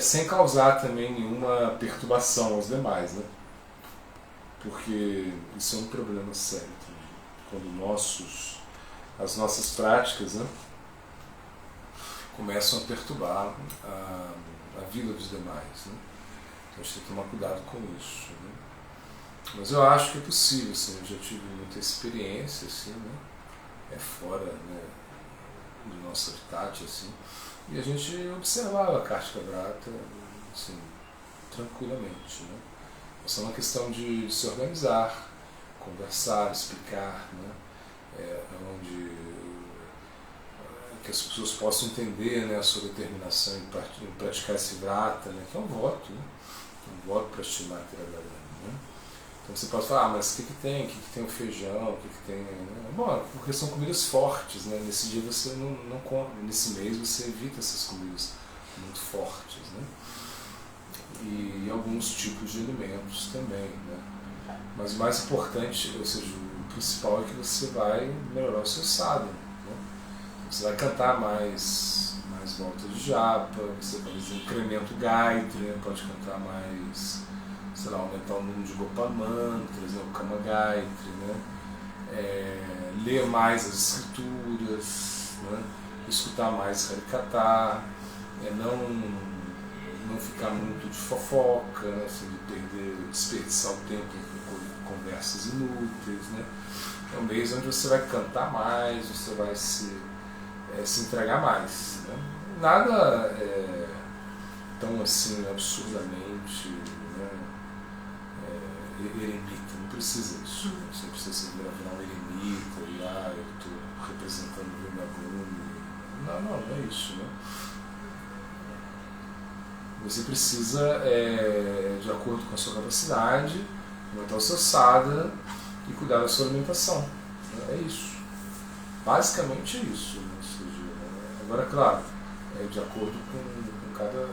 sem causar também nenhuma perturbação aos demais, né? Porque isso é um problema sério também. Quando as nossas práticas, né, começam a perturbar a vida dos demais, né? Então a gente tem que tomar cuidado com isso, né? Mas eu acho que é possível, assim, eu já tive muita experiência, assim, né? Fora, né, do nosso habitat, assim, e a gente observava a Kartikavrata, assim, tranquilamente, né? É só uma questão de se organizar, conversar, explicar, né? Que as pessoas possam entender, né, a sua determinação em praticar esse vrata, né, que é um voto, né? Um voto para estimar a Tiragana, né? Então você pode falar, mas o que tem? O que tem o feijão? O que tem... Né? Bom, porque são comidas fortes, né? Nesse dia você não come, nesse mês você evita essas comidas muito fortes, né? E alguns tipos de alimentos também, né? Mas o mais importante, ou seja, o principal é que você vai melhorar o seu sadhana, né? Você vai cantar mais voltas de japa, você pode fazer incremento gayatri, né? Pode cantar mais, sei lá, aumentar o número de Gopal mantras, né? O Kama Gayatri, né? Ler mais as escrituras, né? Escutar mais Harikatha, não ficar muito de fofoca, né? Assim, de desperdiçar o tempo com conversas inúteis, né? É um mês onde você vai cantar mais, você vai se entregar mais, né? Nada tão assim absurdamente, né, eremita, não precisa disso, né? Você precisa se virar um eremita e eu estou representando o Vrindavan. Não é isso, né? Você precisa, de acordo com a sua capacidade, aumentar o seu sadhana e cuidar da sua alimentação, né? É isso. Basicamente é isso, né? Ou seja, agora, claro, de acordo com cada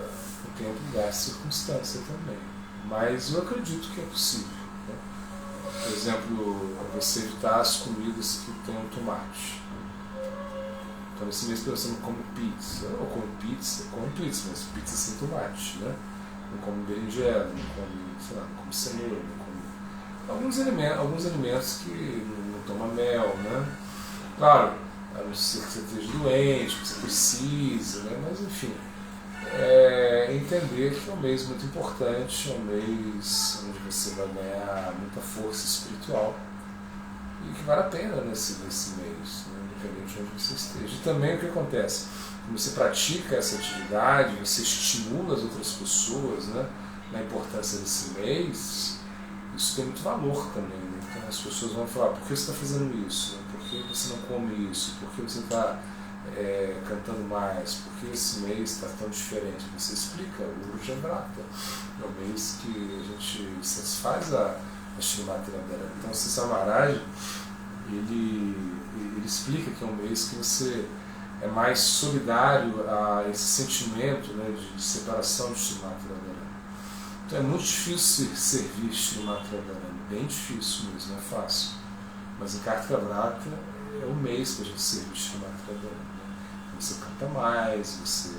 tempo, lugar, circunstância também. Mas eu acredito que é possível, né? Por exemplo, você evitar as comidas que tenham tomate. Então, nesse mês você não come pizza, ou come pizza, mas pizza sem tomate, né? Não come berinjela, não come cenoura, não come... Alguns alimentos que não toma mel, né? Claro, a não ser que você esteja doente, que você precisa, né? Mas enfim, entender que é um mês muito importante, é um mês onde você vai ganhar muita força espiritual e que vale a pena nesse mês, né? Independente de onde você esteja. E também o que acontece? Quando você pratica essa atividade, você estimula as outras pessoas, né, na importância desse mês, isso tem muito valor também, né? Então as pessoas vão falar, por que você está fazendo isso? Por que você não come isso? Por que você está cantando mais? Por que esse mês está tão diferente? Você explica, o Urja Vrata é o mês que a gente satisfaz a Srimati Radharani. Então o Sri Maharaj, ele explica que é um mês que você é mais solidário a esse sentimento, né, de separação de Srimati Radharani. Então é muito difícil servir Srimati Radharani, bem difícil mesmo, não é fácil. Mas em Kartikavrata é um mês que a gente serve Srimati Radharani. Você canta mais, você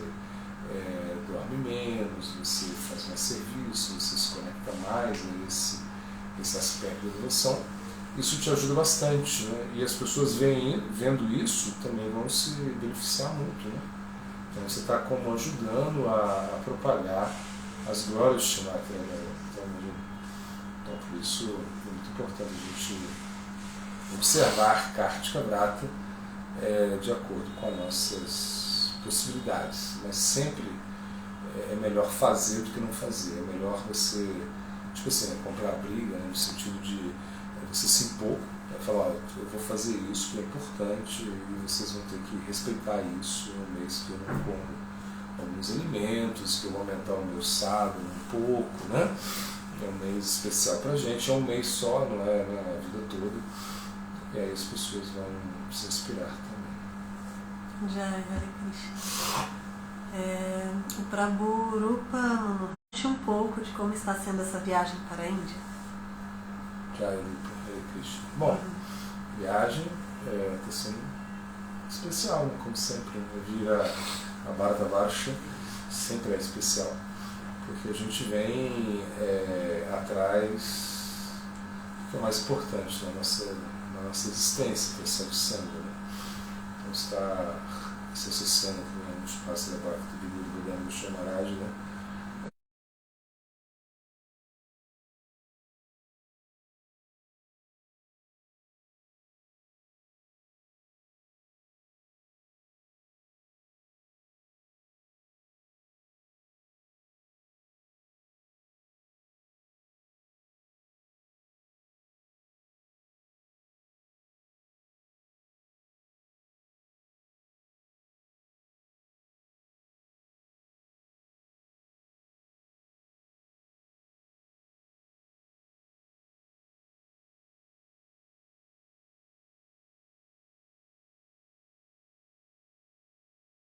dorme menos, você faz mais serviço, você se conecta mais a esse aspecto da devoção. Isso te ajuda bastante, né? E as pessoas vendo isso também vão se beneficiar muito, né? Então você está como ajudando a propagar as glórias de Srimati Radharani. Então por isso é muito importante a gente observar Kartikavrata de acordo com as nossas possibilidades, mas sempre é melhor fazer do que não fazer. É melhor você, tipo assim, comprar briga, né, no sentido de você se impor, falar, eu vou fazer isso, que é importante, e vocês vão ter que respeitar isso. É um mês que eu não como alguns alimentos, que eu vou aumentar o meu sadhana um pouco, né? É um mês especial pra gente, é um mês só, não é a vida toda. E aí as pessoas vão se inspirar também. Jai, Hare Krishna. O Prabhu Rupa, conte um pouco de como está sendo essa viagem para a Índia. Jai, Rupa, Hare Krishna. Bom, viagem está sendo especial, né? Como sempre, né? Vir a Bharata Varsha sempre é especial, porque a gente vem atrás do que é mais importante na nossa existência, que é essa Sangha, né? Então está se associando com os passos da Bhakti de Guru Vedanta Goswami Maharaj, né?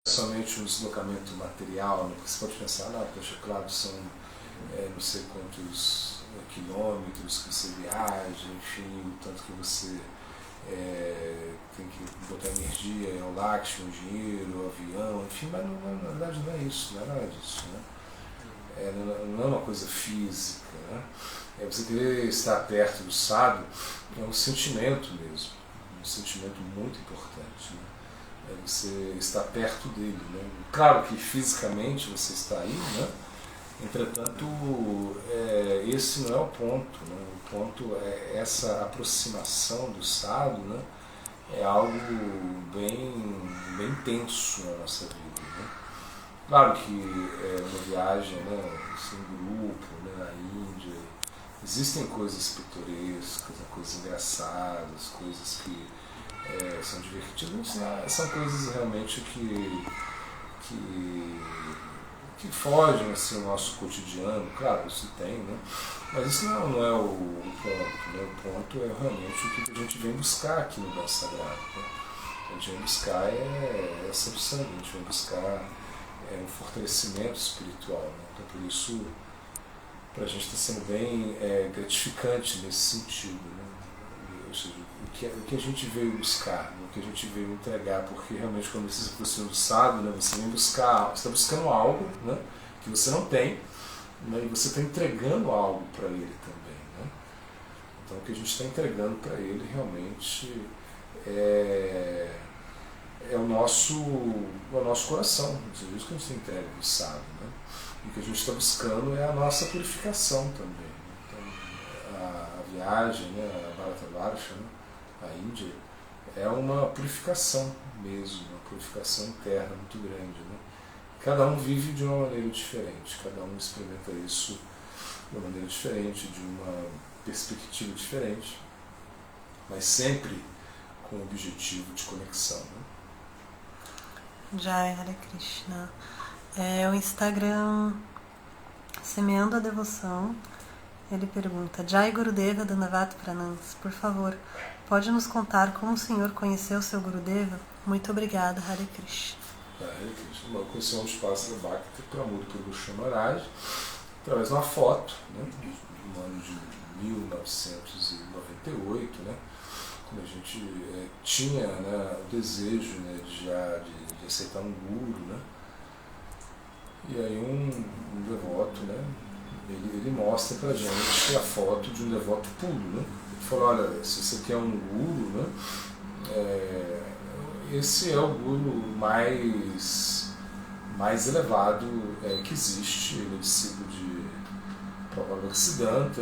Somente um deslocamento material, né? Porque você pode pensar, não, poxa, claro, são não sei quantos quilômetros que você viaja, enfim, o tanto que você tem que botar energia, o lácteo, o dinheiro, o avião, enfim, mas na verdade não é isso, não é nada disso, né? Não é uma coisa física, né? Você querer estar perto do sábio é um sentimento mesmo, um sentimento muito importante, né? Você está perto dele, né? Claro que fisicamente você está aí, né? Entretanto, esse não é o ponto, né? O ponto é essa aproximação do sadhu, né? É algo bem intenso na nossa vida, né? Claro que uma viagem, né, assim, em grupo, né, na Índia, existem coisas pitorescas, coisas engraçadas, coisas que são divertidas, são coisas realmente que fogem assim, ao nosso cotidiano. Claro, isso tem, né? Mas isso não é o ponto, né? O ponto é realmente o que a gente vem buscar aqui no Dança Sagrado, né? A gente vem buscar essa opção, a gente vem buscar um fortalecimento espiritual, né? Então por isso para a gente está sendo bem gratificante nesse sentido, né? Ou seja, o que a gente veio buscar, o que a gente veio entregar, porque realmente quando você se aproxima do sábio, né, você vem buscar, você está buscando algo, né, que você não tem, né, e você está entregando algo para ele também, né? Então o que a gente está entregando para ele realmente é o nosso coração, ou seja, isso que a gente entrega do sábio, né? E o que a gente está buscando é a nossa purificação também. Então, a viagem, né, a Bharata Varsha, né, a Índia, é uma purificação mesmo, uma purificação interna muito grande, né? Cada um vive de uma maneira diferente, cada um experimenta isso de uma maneira diferente, de uma perspectiva diferente, mas sempre com o objetivo de conexão, né? Jai, Hare Krishna. O Instagram Semeando a Devoção, ele pergunta: Jai Gurudeva Dhanavad Pranams, por favor, pode nos contar como o senhor conheceu seu Gurudeva? Muito obrigada, Hare Krishna. Hare Krishna. Eu conheci um espaço da Bhakti Pramod por Goswami Maharaj através de uma foto, né, do ano de 1998, né, quando a gente tinha, né, o desejo, né, de aceitar um guru, né. E aí um devoto, né, ele mostra pra gente a foto de um devoto puro, né. Ele falou: olha, se você quer um guru, né, esse é o guru mais elevado que existe. Ele é discípulo de Prabhupada Bhaktisiddhanta,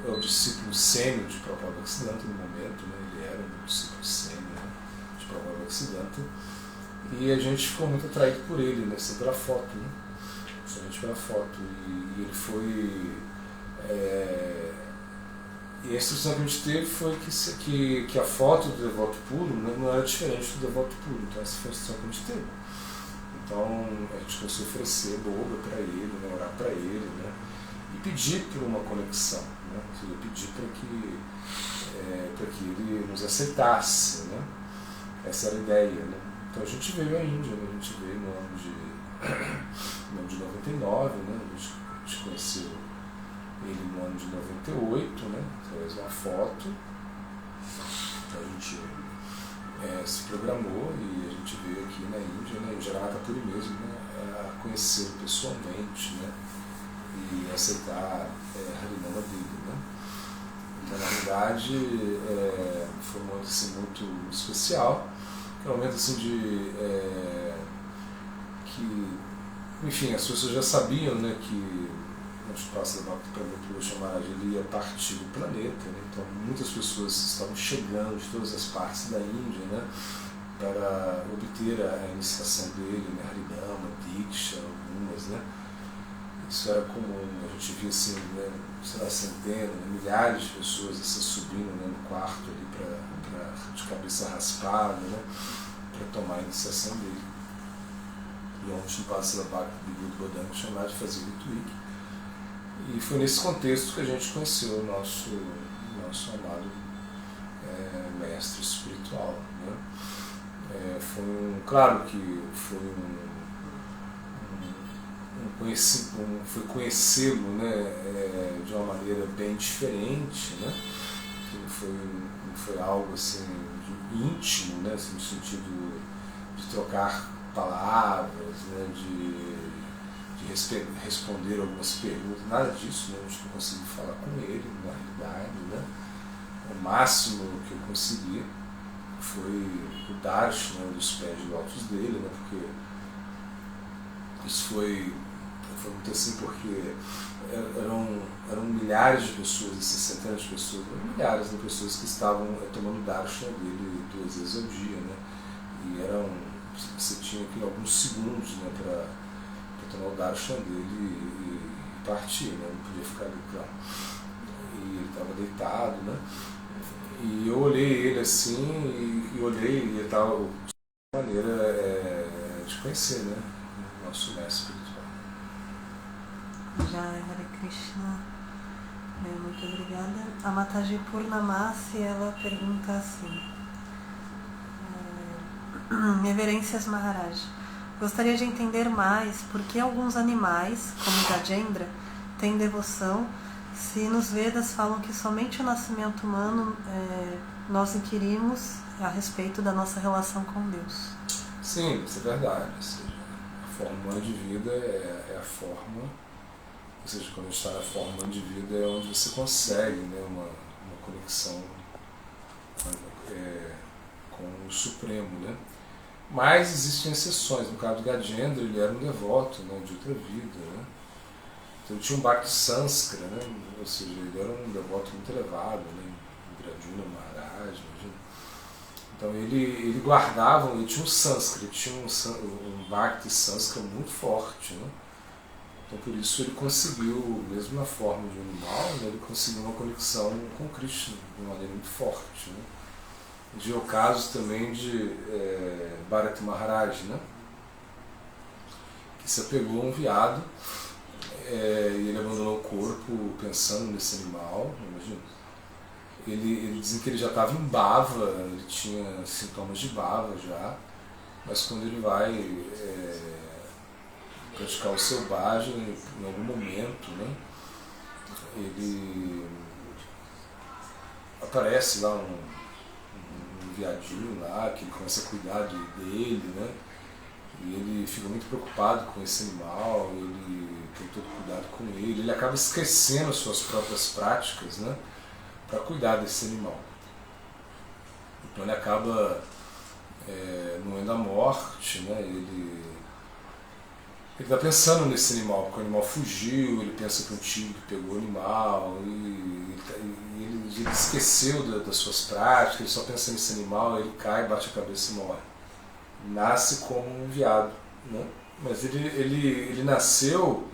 é o discípulo sênior de Prabhupada Bhaktisiddhanta no momento, né? Ele era um discípulo sênior, né, de Prabhupada Bhaktisiddhanta, e a gente ficou muito atraído por ele, né, pela foto, né? Somente pela foto, e ele foi... E a instrução que a gente teve foi que a foto do devoto puro, né, não era diferente do devoto puro. Então essa foi a instrução que a gente teve. Então a gente começou a oferecer boga para ele, né, orar para ele, né, e pedir por uma conexão, né? Ou seja, pedir para que ele nos aceitasse, né? Essa era a ideia, né? Então a gente veio à Índia, né? A gente veio no ano de 99, né? A gente conheceu ele no ano de 98, né? Através de uma foto. Então a gente se programou e a gente veio aqui na Índia, né? Em Jagannath-Puri mesmo, né? A conhecê-lo pessoalmente, né? E aceitar a Harinama dele, né? Então, na verdade, foi um momento assim, muito especial, que é um momento assim que, enfim, as pessoas já sabiam, né, que nos próximos Bhakti Maharaj ele ia partir do planeta, né? Então muitas pessoas estavam chegando de todas as partes da Índia, né, para obter a iniciação dele, né, Harinama, Diksha, algumas, né. Isso era comum, a gente via assim, né, sei lá, centenas, né, milhares de pessoas assim, subindo, né, no quarto ali de cabeça raspada, né, para tomar a iniciação dele. E ontem no Palácio da Bhakti Bigud Bodhanga chamado de fazer Litwik. E foi nesse contexto que a gente conheceu o nosso amado mestre espiritual, né. Claro que foi foi conhecê-lo, né, de uma maneira bem diferente, né, que não foi algo assim íntimo, né, assim, no sentido de trocar palavras, né, de responder algumas perguntas, nada disso, né, a gente não conseguiu falar com ele, na realidade, né. O máximo que eu consegui foi o darshan, né, dos pés de lótus dele, né, porque isso foi muito assim, porque eram milhares de pessoas, centenas de pessoas, milhares de pessoas que estavam tomando darshan dele 2 vezes ao dia, né, e você tinha aqui alguns segundos, né, para tomar o darshan dele e partir, né, não podia ficar ali, e ele estava deitado, né, e eu olhei ele assim, e olhei, e ele estava de uma maneira de conhecer, né, o nosso mestre espiritual. Jai Hare Krishna. Muito obrigada. A Mataji Purnamasi, ela pergunta assim: Reverências Maharaj, gostaria de entender mais por que alguns animais, como Gajendra, têm devoção, se nos Vedas falam que somente o nascimento humano nós inquirimos a respeito da nossa relação com Deus. Sim, isso é verdade. Ou seja, a forma humana de vida é a forma, ou seja, quando a gente está na forma humana de vida é onde você consegue, né, uma conexão com o Supremo, né? Mas existem exceções. No caso do Gajendra, ele era um devoto, né, de outra vida, né? Então ele tinha um Bhakti Sanskara, né? Ou seja, ele era um devoto muito elevado, né? Indradyumna Maharaj, imagina. Então ele guardava, ele tinha um Sanskara, ele tinha um Bhakti Sanskara muito forte, né? Então por isso ele conseguiu, mesmo na forma de um animal, né, ele conseguiu uma conexão com Krishna de uma maneira muito forte, né? De o caso também de Bharati Maharaj, né, que se apegou a um veado e ele abandonou o corpo pensando nesse animal, imagina. Ele dizem que ele já estava em bava, ele tinha sintomas de bava já, mas quando ele vai praticar o selvagem, em algum momento, né, ele aparece lá um viadinho lá, que ele começa a cuidar dele, né? E ele fica muito preocupado com esse animal, ele tem todo cuidado com ele acaba esquecendo as suas próprias práticas, né, para cuidar desse animal. Então ele acaba morrendo à morte, né? Ele está pensando nesse animal, porque o animal fugiu, ele pensa que um tigre pegou o animal, e ele esqueceu das suas práticas, ele só pensa nesse animal, ele cai, bate a cabeça e morre. Nasce como um veado, né? Mas ele nasceu,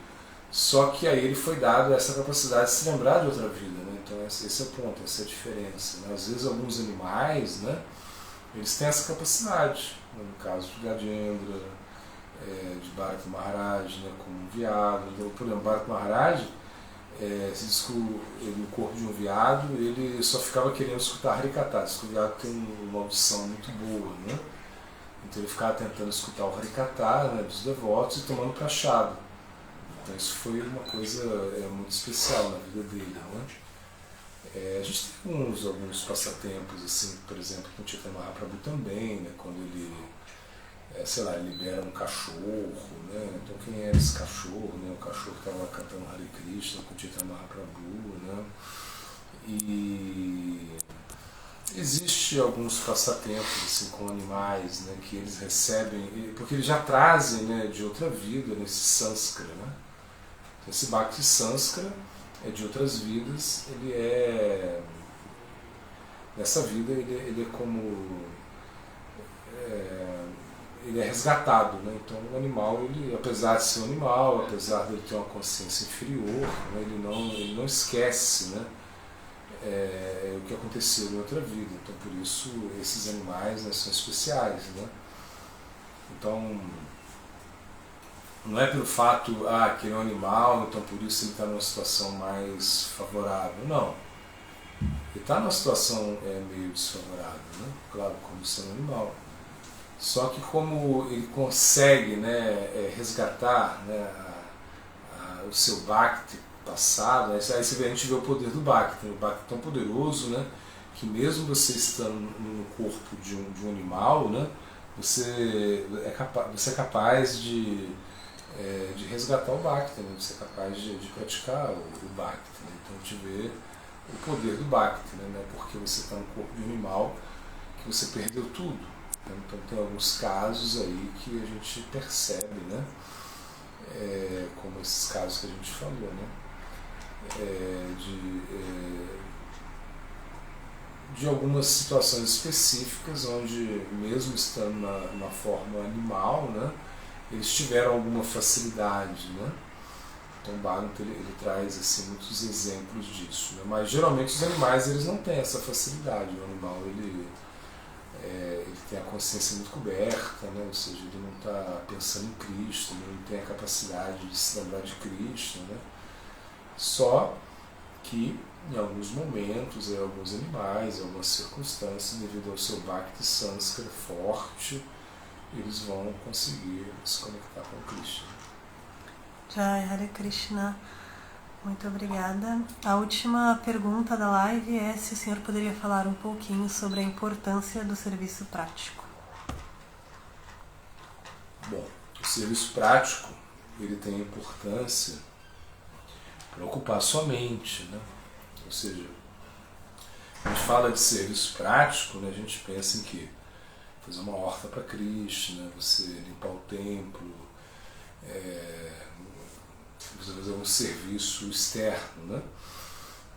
só que aí ele foi dado essa capacidade de se lembrar de outra vida, né? Então esse é o ponto, essa é a diferença, né? Às vezes alguns animais, né, eles têm essa capacidade, né? No caso de Gajendra, de Bharati Maharaj, né, como um veado. Então, por exemplo, Bharati Maharaj, se diz que no corpo de um veado ele só ficava querendo escutar Harikata. Diz que o veado tem uma audição muito boa, né? Então ele ficava tentando escutar o Harikata, né, dos devotos e tomando prachado. Então isso foi uma coisa muito especial na vida dele, né? A gente tem alguns passatempos, assim, por exemplo, com o Chaitanya Mahaprabhu também, né, quando ele, sei lá, libera um cachorro, né? Então quem era esse cachorro, né? O cachorro que estava cantando Hare Krishna com o Chaitanya Mahaprabhu, né? E existe alguns passatempos assim, com animais, né, que eles recebem, porque eles já trazem, né, de outra vida nesse Sanskara, né? Então, esse Bhakti Sanskara é de outras vidas, ele é nessa vida ele é como ele é resgatado, né? Então o animal, ele, apesar de ser um animal, apesar de ele ter uma consciência inferior, né, ele não esquece, né, o que aconteceu em outra vida. Então por isso esses animais, né, são especiais, né? Então não é pelo fato que ele é um animal, então por isso ele está numa situação mais favorável. Não. Ele está numa situação meio desfavorável, né? Claro, como sendo um animal. Só que como ele consegue, né, resgatar, né, o seu Bhakti passado, aí a gente vê o poder do Bhakti. O Bhakti é tão poderoso, né, que mesmo você estando no corpo de um animal, né, você é capaz de resgatar o Bhakti, né? Você é capaz de praticar o Bhakti. Né? Então a gente vê o poder do Bhakti, né? Não é porque você está no corpo de um animal que você perdeu tudo. Né? Então tem alguns casos aí que a gente percebe, né? Como esses casos que a gente falou, né? De algumas situações específicas onde, mesmo estando na forma animal, né, eles tiveram alguma facilidade, né? Então o Bhagavatam ele traz assim, muitos exemplos disso, né? Mas geralmente os animais eles não têm essa facilidade. O animal ele tem a consciência muito coberta, né? Ou seja, ele não está pensando em Cristo, ele não tem a capacidade de se lembrar de Cristo, né? Só que em alguns momentos, em alguns animais, em algumas circunstâncias, devido ao seu Bhakti Sanskara forte, eles vão conseguir se conectar com Krishna. Jai Hare Krishna, muito obrigada. A última pergunta da live é se o senhor poderia falar um pouquinho sobre a importância do serviço prático. Bom, o serviço prático ele tem importância para ocupar a sua mente, né? Ou seja, a gente fala de serviço prático, né? A gente pensa em quê? Fazer uma horta para Krishna, você limpar o templo, você fazer um serviço externo, né?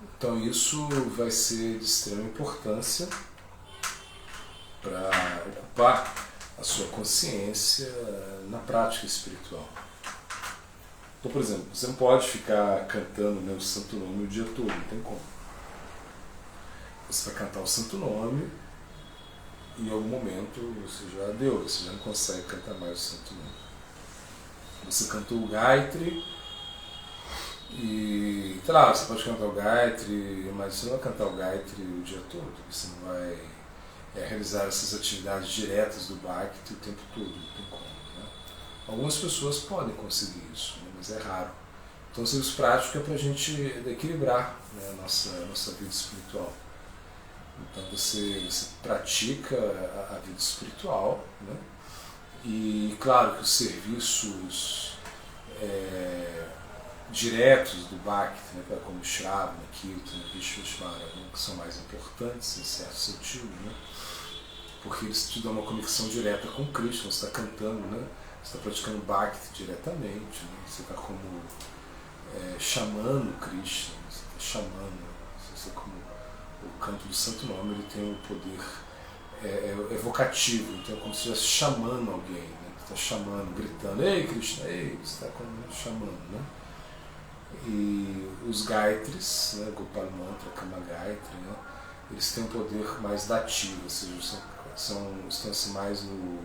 Então isso vai ser de extrema importância para ocupar a sua consciência na prática espiritual. Então, por exemplo, você não pode ficar cantando, né, o Santo Nome o dia todo, não tem como. Você vai cantar o Santo Nome e em algum momento você já deu, você já não consegue cantar mais o Santo Nome. Você cantou o Gayatri e, sei lá, você pode cantar o Gayatri, mas você não vai cantar o Gayatri o dia todo, você não vai realizar essas atividades diretas do Bhakti o tempo todo, não tem como. Né? Algumas pessoas podem conseguir isso, né, mas é raro. Então o serviço prático é para a gente equilibrar, né, a nossa vida espiritual. Então você pratica a vida espiritual, né? E claro que os serviços diretos do Bhakti, né, como o Shravana, Kirtana, Vishveshvara, né, que são mais importantes em certo sentido, né? Porque eles te dão uma conexão direta com Krishna, você está cantando, né? Você está praticando Bhakti diretamente, né? Você está como chamando Krishna, você está chamando, você como o canto do Santo Nome, ele tem um poder evocativo, então é como se estivesse chamando alguém, né? Está chamando, gritando, ei Krishna, ei, você está chamando, né? E os Gayatris, né, Gopal Mantra, Kama Gayatri, né, eles têm um poder mais dativo, ou seja, estão assim mais no...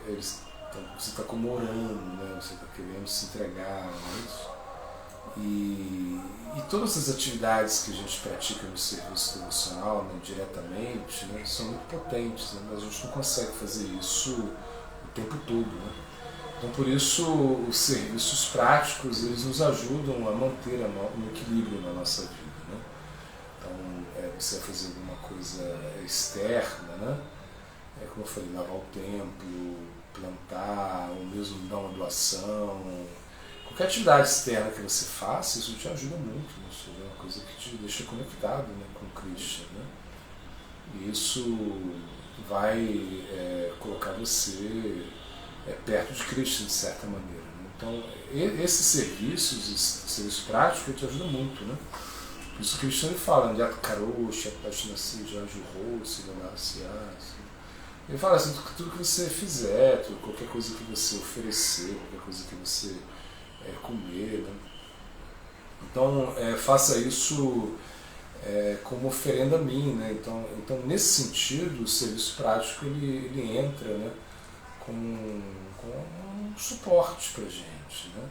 você está como orando, né, você está querendo se entregar, não é isso? E todas as atividades que a gente pratica no serviço devocional, né, diretamente, né, são muito potentes, né, mas a gente não consegue fazer isso o tempo todo. Né? Então, por isso, os serviços práticos eles nos ajudam a manter um equilíbrio na nossa vida. Né? Então, você vai fazer alguma coisa externa, né? Como eu falei, lavar o templo, plantar, ou mesmo dar uma doação. Qualquer atividade externa que você faça, isso te ajuda muito, né? Isso é uma coisa que te deixa conectado, né, com Krishna. Né? E isso vai colocar você perto de Krishna, de certa maneira. Né? Então, esses serviços práticos, te ajudam muito. Né? Por isso que Krishna fala, ele fala assim, tudo que você fizer, qualquer coisa que você oferecer, qualquer coisa que você comer. Né? Então, faça isso como oferenda a mim. Né? Então, nesse sentido, o serviço prático ele entra, né, como um suporte para a gente. Né?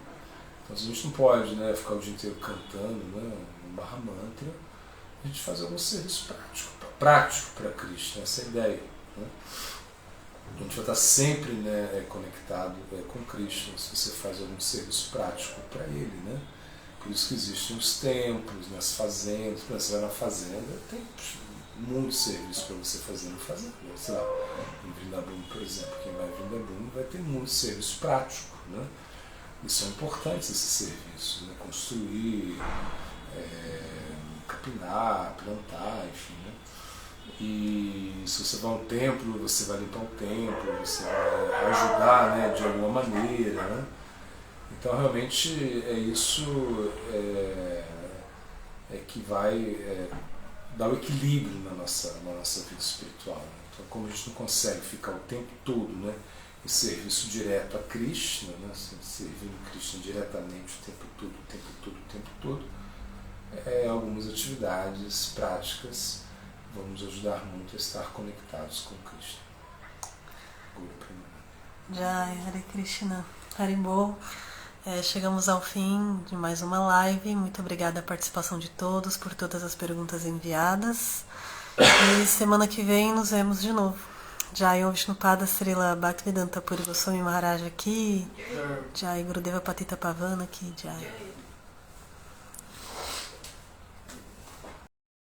Então, a gente não pode, né, ficar o dia inteiro cantando, né, um Mahamantra, a gente faz algum serviço prático para Krishna, essa é a ideia. Né? A gente vai estar sempre, né, conectado com Krishna se você faz algum serviço prático para ele. Né? Por isso que existem os templos, nas fazendas. Quando você vai na fazenda, tem muito serviço para você fazer na fazenda. Sei lá, em Vrindavan, por exemplo, quem vai em Vrindavan vai ter muito serviço prático. Né? E são importantes esses serviços, né? Construir, capinar, plantar, enfim. Né? E se você vai a um templo, você vai limpar o templo, você vai ajudar, né, de alguma maneira. Né? Então realmente isso que vai dar o equilíbrio na nossa vida espiritual. Né? Então, como a gente não consegue ficar o tempo todo, né, em serviço direto a Krishna, né, servindo Krishna diretamente o tempo todo, algumas atividades práticas vão nos ajudar muito a estar conectados com Krishna. Guru Premanande. Jai, Hare Krishna, Haribol. Chegamos ao fim de mais uma live. Muito obrigada a participação de todos, por todas as perguntas enviadas. E semana que vem nos vemos de novo. Jai Om Vishnupada Srila Bhaktivedanta Puri Goswami Maharaj aqui. Jai Gurudeva Patita Pavana aqui. Jai.